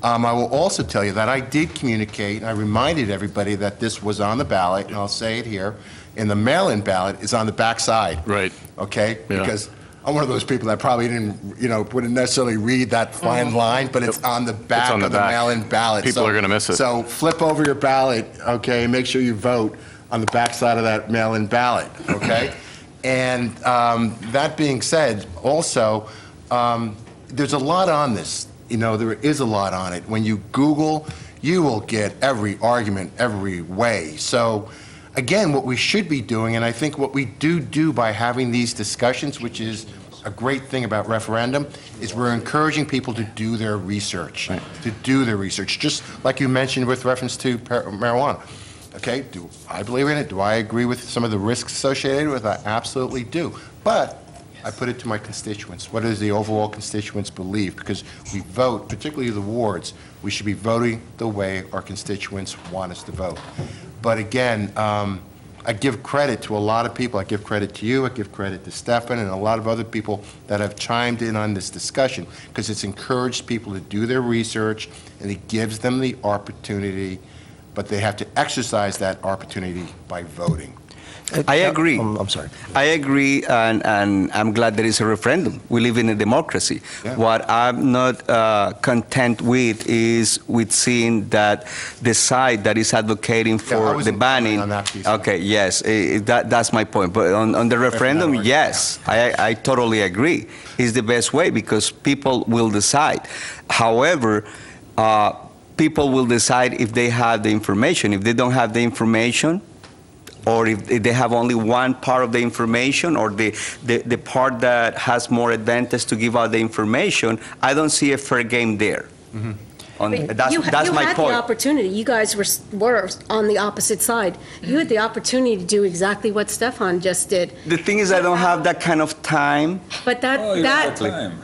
I will also tell you that I did communicate, and I reminded everybody that this was on the ballot, and I'll say it here, and the mail-in ballot is on the back side. Right. Okay? Yeah. Because I'm one of those people that probably wouldn't necessarily read that fine line, but it's on the back of the mail-in ballot. People are going to miss it. So flip over your ballot, okay, and make sure you vote on the back side of that mail-in ballot, okay? And that being said, also, there's a lot on this. You know, there is a lot on it. When you Google, you will get every argument every way. So, again, what we should be doing, and I think what we do by having these discussions, which is a great thing about referendum, is we're encouraging people to do their research, just like you mentioned with reference to marijuana. Okay, do I believe in it? Do I agree with some of the risks associated with it? I absolutely do. But I put it to my constituents. What does the overall constituents believe? Because we vote, particularly the wards, we should be voting the way our constituents want us to vote. But again, I give credit to a lot of people. I give credit to you, I give credit to Stefan, and a lot of other people that have chimed in on this discussion, because it's encouraged people to do their research, and it gives them the opportunity, but they have to exercise that opportunity by voting. I agree. I'm sorry. I agree, and I'm glad there is a referendum. We live in a democracy. Yeah. What I'm not content with is with seeing that the side that is advocating for the banning. On that piece. Okay, yes, that's my point. But on the referendum, yes, I totally agree. It's the best way because people will decide. However, people will decide if they have the information. If they don't have the information, or if they have only one part of the information, or the part that has more advantage to give out the information, I don't see a fair game there. You That's my had point. the opportunity. You guys were on the opposite side. You had the opportunity to do exactly what Stefan just did. The thing is, I don't have that kind of time. But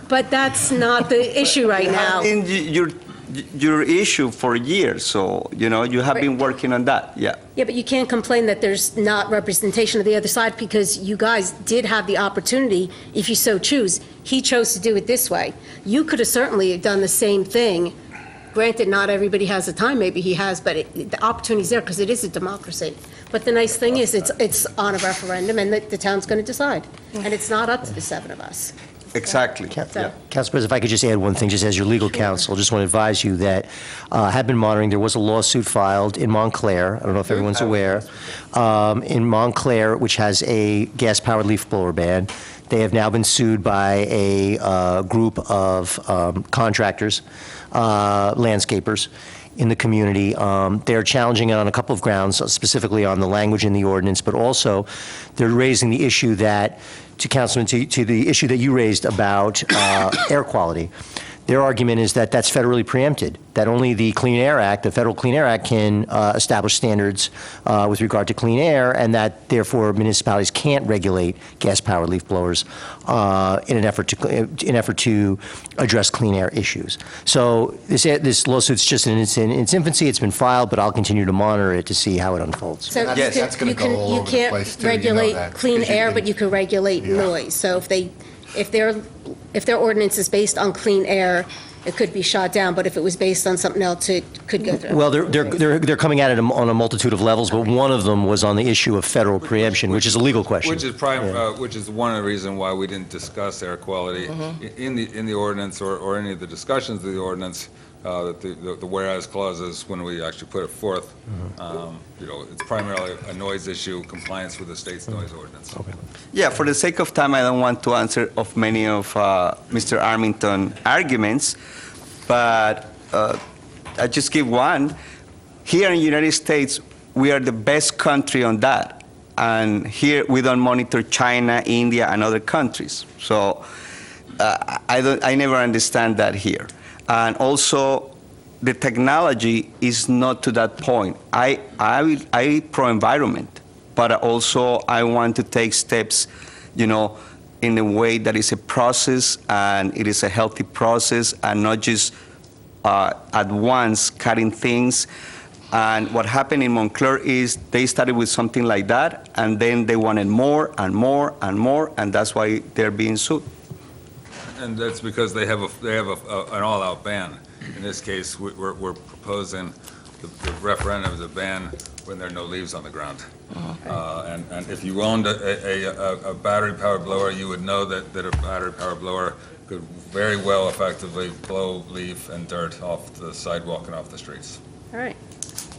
but that's not the issue right now. In your issue for years, so you have been working on that. Yeah. Yeah, but you can't complain that there's not representation of the other side because you guys did have the opportunity, if you so choose. He chose to do it this way. You could have certainly done the same thing. Granted, not everybody has the time, maybe he has, but the opportunity's there because it is a democracy. But the nice thing is it's on a referendum and the town's going to decide. And it's not up to the seven of us. Exactly. Council President, if I could just add one thing, just as your legal counsel, just want to advise you that have been monitoring, there was a lawsuit filed in Montclair, I don't know if everyone's aware, in Montclair, which has a gas-powered leaf blower ban. They have now been sued by a group of contractors, landscapers, in the community. They're challenging it on a couple of grounds, specifically on the language in the ordinance, but also they're raising the issue that, to Councilman, to the issue that you raised about air quality. Their argument is that that's federally preempted, that only the Clean Air Act, the Federal Clean Air Act, can establish standards with regard to clean air, and that therefore municipalities can't regulate gas-powered leaf blowers in an effort to address clean air issues. So this lawsuit's just in its infancy. It's been filed, but I'll continue to monitor it to see how it unfolds. So you can't regulate clean air, but you can regulate noise. So if their ordinance is based on clean air, it could be shot down, but if it was based on something else, it could go through. Well, they're coming at it on a multitude of levels, but one of them was on the issue of federal preemption, which is a legal question. Which is one of the reasons why we didn't discuss air quality in the ordinance or any of the discussions of the ordinance. That the whereas clauses, when we actually put it forth, it's primarily a noise issue, compliance with the state's noise ordinance. Okay. Yeah, for the sake of time, I don't want to answer of many of Mr. Armington's arguments, but I just give one. Here in the United States, we are the best country on that. And here we don't monitor China, India, and other countries. So I never understand that here. And also, the technology is not to that point. I pro-environment, but also I want to take steps, in a way that is a process and it is a healthy process and not just at once cutting things. And what happened in Montclair is they started with something like that, and then they wanted more and more and more, and that's why they're being sued. And that's because they have an all-out ban. In this case, we're proposing the referendum is a ban when there are no leaves on the ground. And if you owned a battery-powered blower, you would know that a battery-powered blower could very well effectively blow leaf and dirt off the sidewalk and off the streets. All right.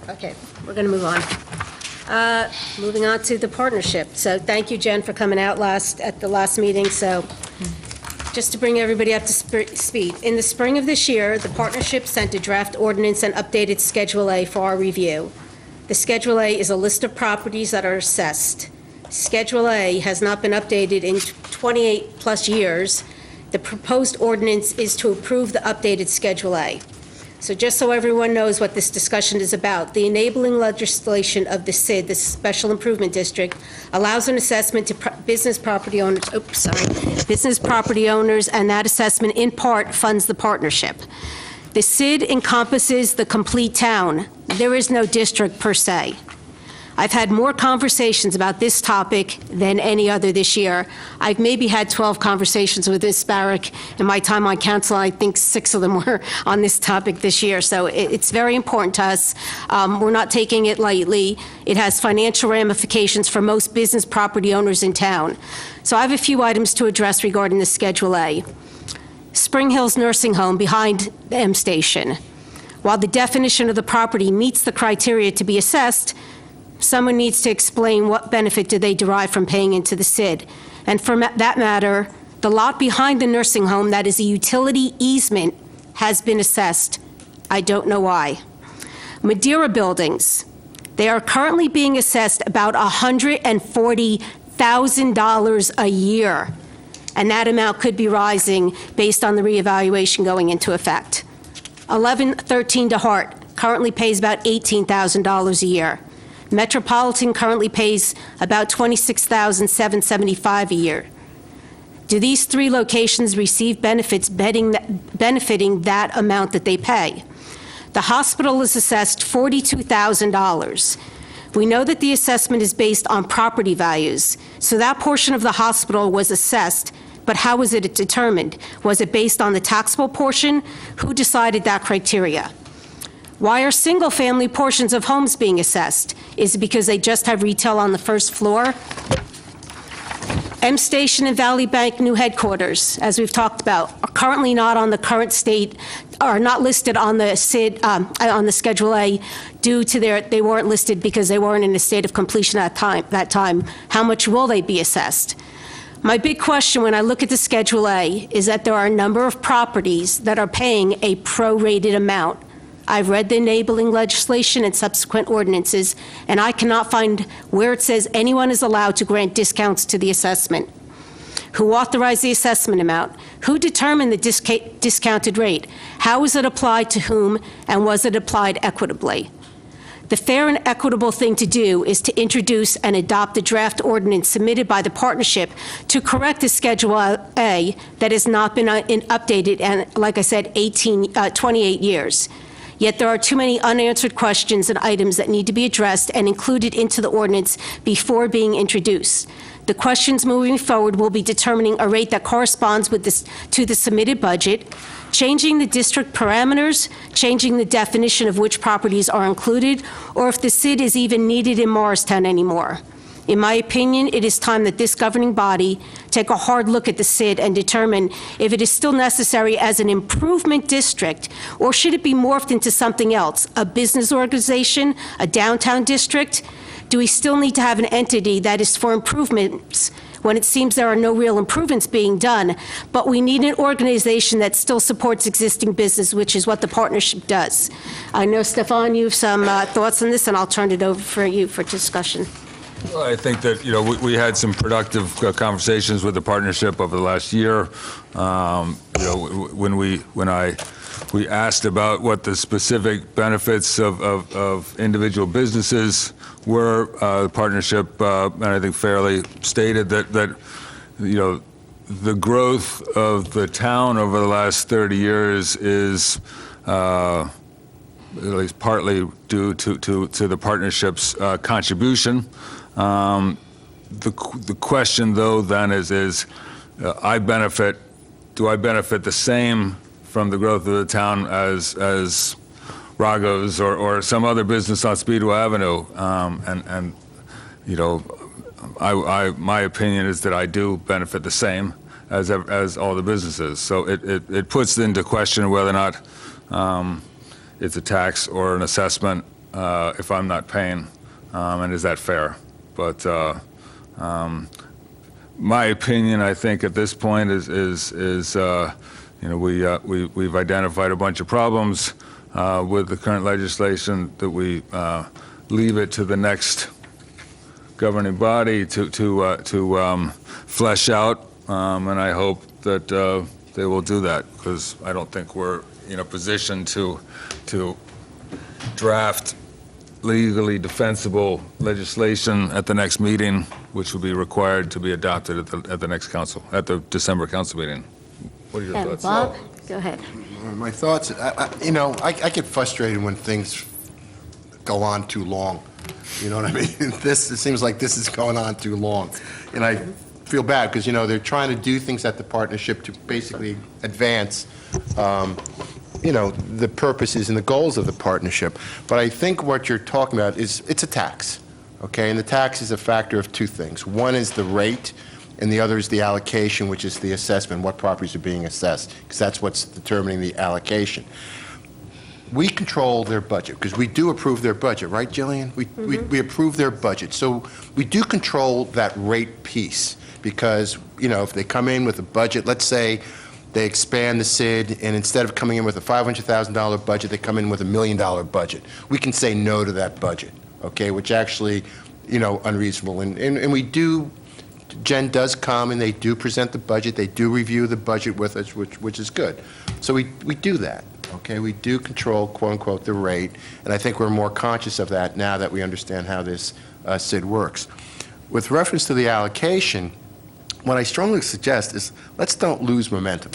Okay, we're going to move on. Moving on to the partnership. So thank you, Jen, for coming out at the last meeting. So just to bring everybody up to speed, in the spring of this year, the partnership sent a draft ordinance and updated Schedule A for our review. The Schedule A is a list of properties that are assessed. Schedule A has not been updated in 28-plus years. The proposed ordinance is to approve the updated Schedule A. So just so everyone knows what this discussion is about, the enabling legislation of the SID, the Special Improvement District, allows an assessment to business property owners, and that assessment in part funds the partnership. The SID encompasses the complete town. There is no district per se. I've had more conversations about this topic than any other this year. I've maybe had 12 conversations with Ms. Barrick in my time on council. I think 6 of them were on this topic this year. So it's very important to us. We're not taking it lightly. It has financial ramifications for most business property owners in town. So I have a few items to address regarding the Schedule A. Spring Hills Nursing Home behind the M Station. While the definition of the property meets the criteria to be assessed, someone needs to explain what benefit do they derive from paying into the SID. And for that matter, the lot behind the nursing home that is a utility easement has been assessed. I don't know why. Madeira buildings, they are currently being assessed about $140,000 a year. And that amount could be rising based on the reevaluation going into effect. 1113 DeHart currently pays about $18,000 a year. Metropolitan currently pays about $26,775 a year. Do these 3 locations receive benefits benefiting that amount that they pay? The hospital is assessed $42,000. We know that the assessment is based on property values, so that portion of the hospital was assessed, but how was it determined? Was it based on the taxable portion? Who decided that criteria? Why are single-family portions of homes being assessed? Is it because they just have retail on the first floor? M Station and Valley Bank new headquarters, as we've talked about, are currently not on the current state, are not listed on the SID, on the Schedule A due to they weren't listed because they weren't in a state of completion at that time. How much will they be assessed? My big question when I look at the Schedule A is that there are a number of properties that are paying a prorated amount. I've read the enabling legislation and subsequent ordinances, and I cannot find where it says anyone is allowed to grant discounts to the assessment. Who authorized the assessment amount? Who determined the discounted rate? How was it applied to whom, and was it applied equitably? The fair and equitable thing to do is to introduce and adopt a draft ordinance submitted by the partnership to correct the Schedule A that has not been updated in, like I said, 28 years. Yet there are too many unanswered questions and items that need to be addressed and included into the ordinance before being introduced. The questions moving forward will be determining a rate that corresponds with to the submitted budget, changing the district parameters, changing the definition of which properties are included, or if the SID is even needed in Morristown anymore. In my opinion, it is time that this governing body take a hard look at the SID and determine if it is still necessary as an improvement district, or should it be morphed into something else, a business organization, a downtown district? Do we still need to have an entity that is for improvements when it seems there are no real improvements being done, but we need an organization that still supports existing business, which is what the partnership does? I know, Stefan, you have some thoughts on this, and I'll turn it over for you for discussion. Well, I think that, we had some productive conversations with the partnership over the last year. When we asked about what the specific benefits of individual businesses were, the partnership, and I think fairly stated that the growth of the town over the last 30 years is at least partly due to the partnership's contribution. The question, though, then is do I benefit the same from the growth of the town as Rago's or some other business on Speedway Avenue? My opinion is that I do benefit the same as all the businesses. So it puts into question whether or not it's a tax or an assessment if I'm not paying, and is that fair? But my opinion, I think, at this point is we've identified a bunch of problems with the current legislation, that we leave it to the next governing body to flesh out, and I hope that they will do that, because I don't think we're in a position to draft legally defensible legislation at the next meeting, which will be required to be adopted at the next council, at the December council meeting. What are your thoughts? Bob, go ahead. My thoughts, I get frustrated when things go on too long. You know what I mean? It seems like this is going on too long. And I feel bad because, they're trying to do things at the partnership to basically advance the purposes and the goals of the partnership. But I think what you're talking about it's a tax, okay? And the tax is a factor of two things. One is the rate, and the other is the allocation, which is the assessment, what properties are being assessed, because that's what's determining the allocation. We control their budget, because we do approve their budget, right, Jillian? We approve their budget. So we do control that rate piece, because, if they come in with a budget, let's say they expand the SID, and instead of coming in with a $500,000 budget, they come in with $1 million budget. We can say no to that budget, okay, which actually, unreasonable. And we do, Jen does come, and they do present the budget. They do review the budget with us, which is good. So we do that, okay? We do control, quote-unquote, the rate, and I think we're more conscious of that now that we understand how this SID works. With reference to the allocation, what I strongly suggest is let's don't lose momentum,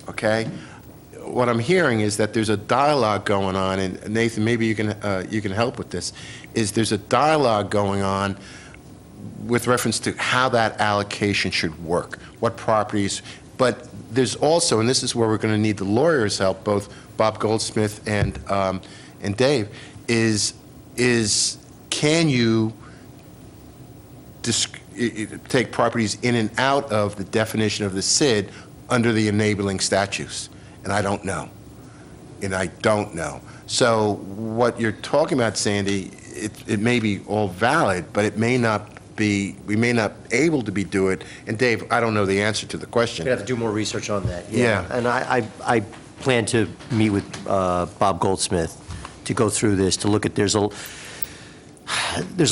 okay? What I'm hearing is that there's a dialogue going on, and Nathan, maybe you can help with this, is there's a dialogue going on with reference to how that allocation should work, what properties, but there's also, and this is where we're going to need the lawyers' help, both Bob Goldsmith and Dave, is can you take properties in and out of the definition of the SID under the enabling statutes? And I don't know. So what you're talking about, Sandy, it may be all valid, but it may not be, we may not able to be do it. And Dave, I don't know the answer to the question. We'd have to do more research on that. Yeah. And I plan to meet with Bob Goldsmith to go through this, to look at, there's a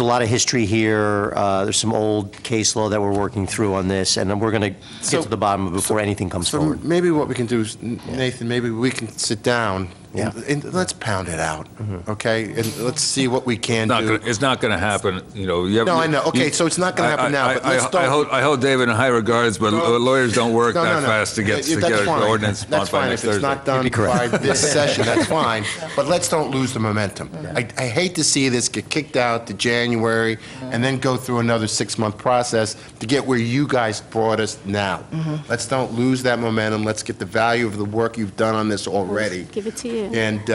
lot of history here. There's some old case law that we're working through on this, and we're going to get to the bottom of it before anything comes forward. Maybe what we can do is, Nathan, maybe we can sit down and let's pound it out, okay? And let's see what we can do. It's not going to happen, you know. No, I know. Okay, so it's not going to happen now, but let's don't. I hold David in high regards, but lawyers don't work that fast to get That's fine. an ordinance That's by fine. next If it's Thursday. not done by this session, that's fine. But let's don't lose the momentum. I hate to see this get kicked out to January and then go through another 6-month process to get where you guys brought us now. Let's don't lose that momentum. Let's get the value of the work you've done on this already. Give it to you. And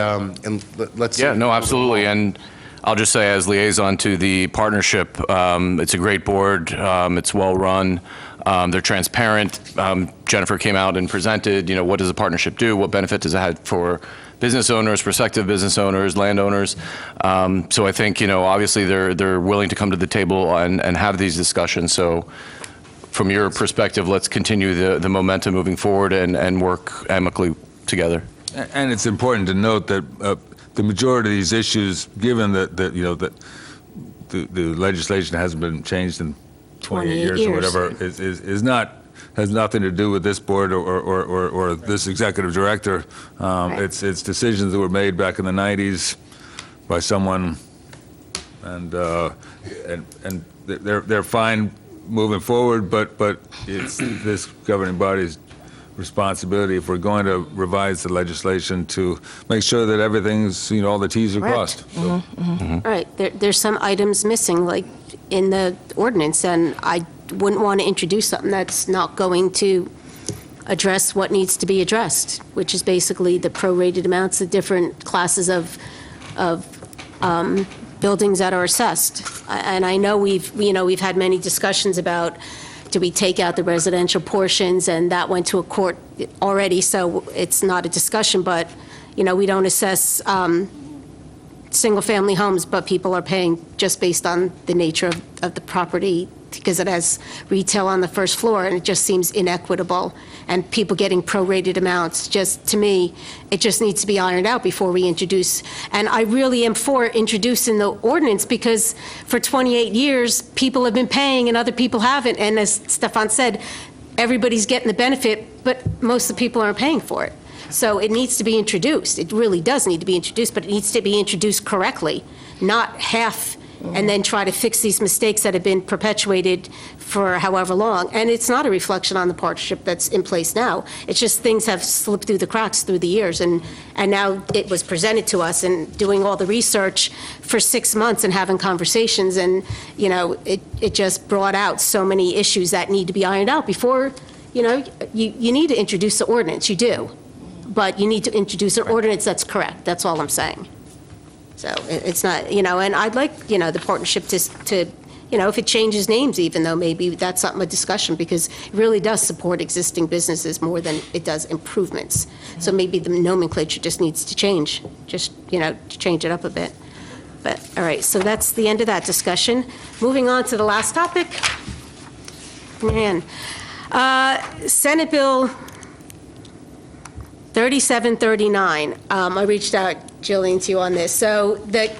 let's. Yeah, no, absolutely. And I'll just say, as liaison to the partnership, it's a great board. It's well-run. They're transparent. Jennifer came out and presented, you know, what does a partnership do? What benefit does it have for business owners, prospective business owners, landowners? So I think, you know, obviously they're willing to come to the table and have these discussions. So from your perspective, let's continue the momentum moving forward and work amicably together. And it's important to note that the majority of these issues, given that you know that the legislation hasn't been changed in 28 years or whatever, is not, has nothing to do with this board or this executive director. It's decisions that were made back in the 90s by someone, and they're fine moving forward, but it's this governing body's responsibility, if we're going to revise the legislation, to make sure that everything's, you know, all the T's are crossed. So. All right, there's some items missing, like in the ordinance, and I wouldn't want to introduce something that's not going to address what needs to be addressed, which is basically the prorated amounts, the different classes of buildings that are assessed. And I know we've had many discussions about, do we take out the residential portions, and that went to a court already, so it's not a discussion, but, you know, we don't assess single-family homes, but people are paying just based on the nature of the property, because it has retail on the first floor, and it just seems inequitable. And people getting prorated amounts, just, to me, it just needs to be ironed out before we introduce. And I really am for introducing the ordinance, because for 28 years, people have been paying and other people haven't. And as Stefan said, everybody's getting the benefit, but most of the people aren't paying for it. So it needs to be introduced. It really does need to be introduced, but it needs to be introduced correctly, not half, and then try to fix these mistakes that have been perpetuated for however long. And it's not a reflection on the partnership that's in place now. It's just things have slipped through the cracks through the years, and now it was presented to us, and doing all the research for 6 months and having conversations, and, you know, it just brought out so many issues that need to be ironed out before, you know, you need to introduce the ordinance, you do. But you need to introduce an ordinance that's correct. That's all I'm saying. So it's not, you know, and I'd like, you know, the partnership to, you know, if it changes names even, though maybe that's something of a discussion, because it really does support existing businesses more than it does improvements. So maybe the nomenclature just needs to change, just, you know, to change it up a bit. But, all right, so that's the end of that discussion. Moving on to the last topic. Man. Senate Bill 3739. I reached out, Jillian, to you on this. So the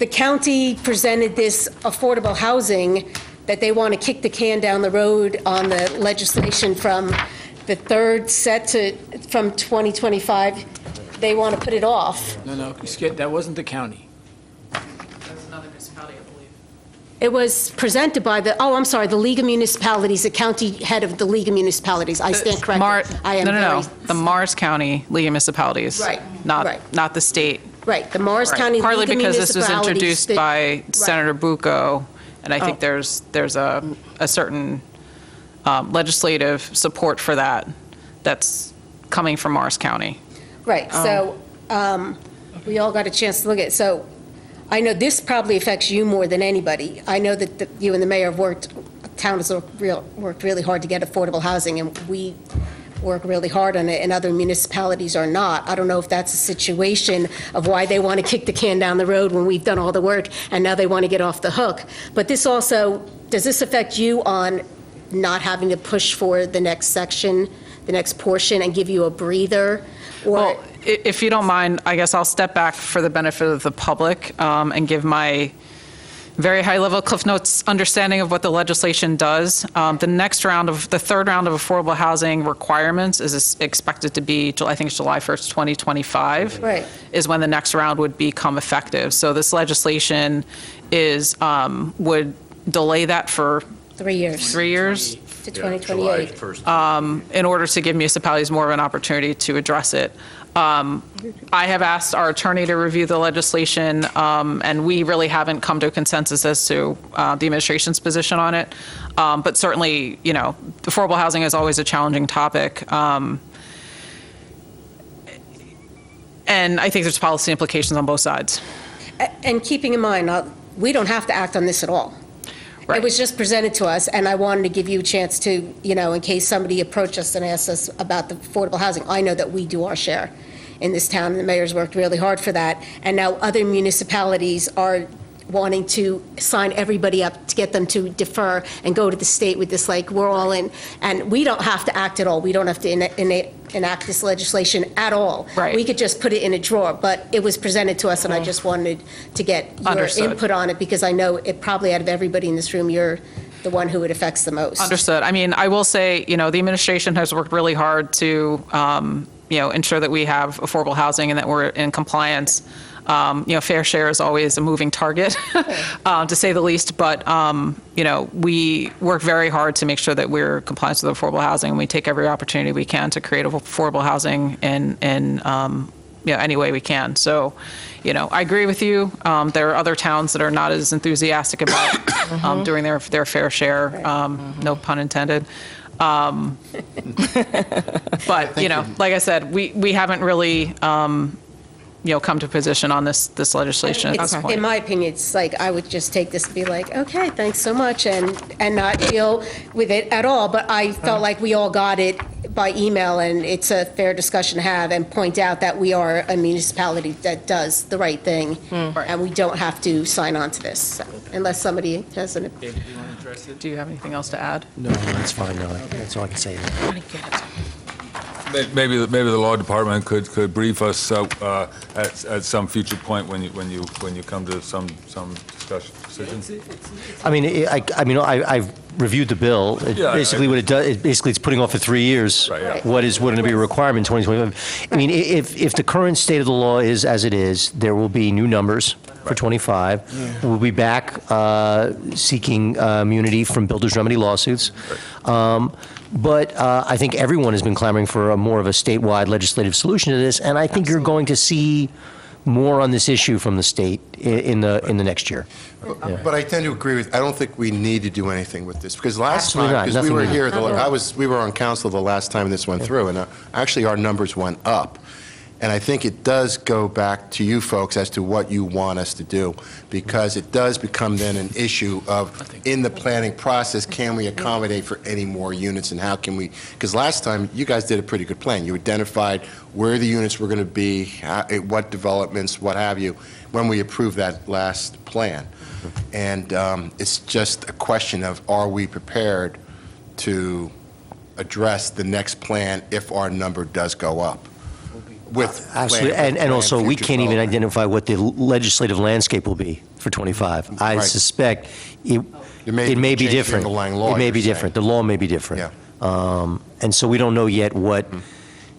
county presented this affordable housing that they want to kick the can down the road on the legislation from the third set from 2025. They want to put it off. No, that wasn't the county. It was presented by the League of Municipalities, the county head of the League of Municipalities. I stand corrected. No. The Mars County League of Municipalities. Right. Not the state. Right, the Morris County Partly League of because this was Municipalities introduced by Senator Bucco, and I think Oh. there's a certain legislative support for that that's coming from Morris County. Right, so we all got a chance to look at it. So I know this probably affects you more than anybody. I know that you and the mayor have town has worked really hard to get affordable housing, and we work really hard on it, and other municipalities are not. I don't know if that's a situation of why they want to kick the can down the road when we've done all the work, and now they want to get off the hook. But this also, does this affect you on not having to push for the next section, the next portion, and give you a breather? Or Well, if you don't mind, I guess I'll step back for the benefit of the public and give my very high-level Cliff Notes understanding of what the legislation does. The third round of affordable housing requirements is expected to be, I think it's July 1st, 2025. Right. Is when the next round would become effective. So this legislation would delay that for 3 years. 3 years. To 2028. In order to give municipalities more of an opportunity to address it. I have asked our attorney to review the legislation, and we really haven't come to a consensus as to the administration's position on it. But certainly, affordable housing is always a challenging topic. And I think there's policy implications on both sides. And keeping in mind, we don't have to act on this at all. Right. It was just presented to us, and I wanted to give you a chance to, in case somebody approached us and asked us about the affordable housing, I know that we do our share in this town, and the mayor's worked really hard for that. And now other municipalities are wanting to sign everybody up to get them to defer and go to the state with this, like, we're all in. And we don't have to act at all. We don't have to enact this legislation at all. Right. We could just put it in a drawer, but it was presented to us, and I just wanted to get your Understood. input on it, because I know it probably out of everybody in this room, you're the one who it affects the most. Understood. I mean, I will say, the administration has worked really hard to, ensure that we have affordable housing and that we're in compliance. Fair share is always a moving target, to say the least. But, we work very hard to make sure that we're compliant with affordable housing, and we take every opportunity we can to create affordable housing in any way we can. So, I agree with you. There are other towns that are not as enthusiastic about doing their fair share, no pun intended. But, like I said, we haven't really come to a position on this legislation at this point. In my opinion, it's like, I would just take this and be like, okay, thanks so much, and not deal with it at all. But I felt like we all got it by email, and it's a fair discussion to have, and point out that we are a municipality that does the right thing, and we don't have to sign on to this, so, unless somebody has an opinion. David, do you want to address it? Do you have anything else to add? No, that's fine. No, that's all I can say. Maybe the law department could brief us at some future point when you come to some decision. I've reviewed the bill. Basically, what it does, it's putting off for 3 years. Right, yeah. What is going to be a requirement in 2025? I mean, if the current state of the law is as it is, there will be new numbers for 25. We'll be back seeking immunity from builders' remedy lawsuits. But I think everyone has been clamoring for more of a statewide legislative solution to this, and I think you're going to see more on this issue from the state in the next year. But I tend to agree with, I don't think we need to do anything with this, because last Absolutely time, not. because we Nothing were to do. here, we were on council the last time this went through, and actually our numbers went up. And I think it does go back to you folks as to what you want us to do, because it does become then an issue of, in the planning process, can we accommodate for any more units, and how can we, because last time, you guys did a pretty good plan. You identified where the units were going to be, what developments, what have you, when we approved that last plan. And it's just a question of, are we prepared to address the next plan if our number does go up? With Absolutely, and also, we can't even identify what the legislative landscape will be for 25. I Right. suspect it may be change the different. underlying law, It may you're be saying. different. The law may be different. Yeah. And so we don't know yet what,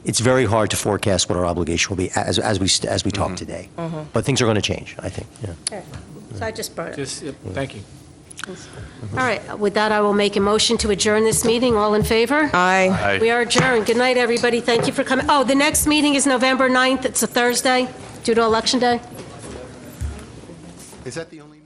it's very hard to forecast what our obligation will be as we talk today. But things are going to change, I think, yeah. So I just brought it. Thank you. All right, with that, I will make a motion to adjourn this meeting. All in favor? Aye. We are adjourned. Good night, everybody. Thank you for coming. Oh, the next meeting is November 9th. It's a Thursday, due to Election Day. Is that the only?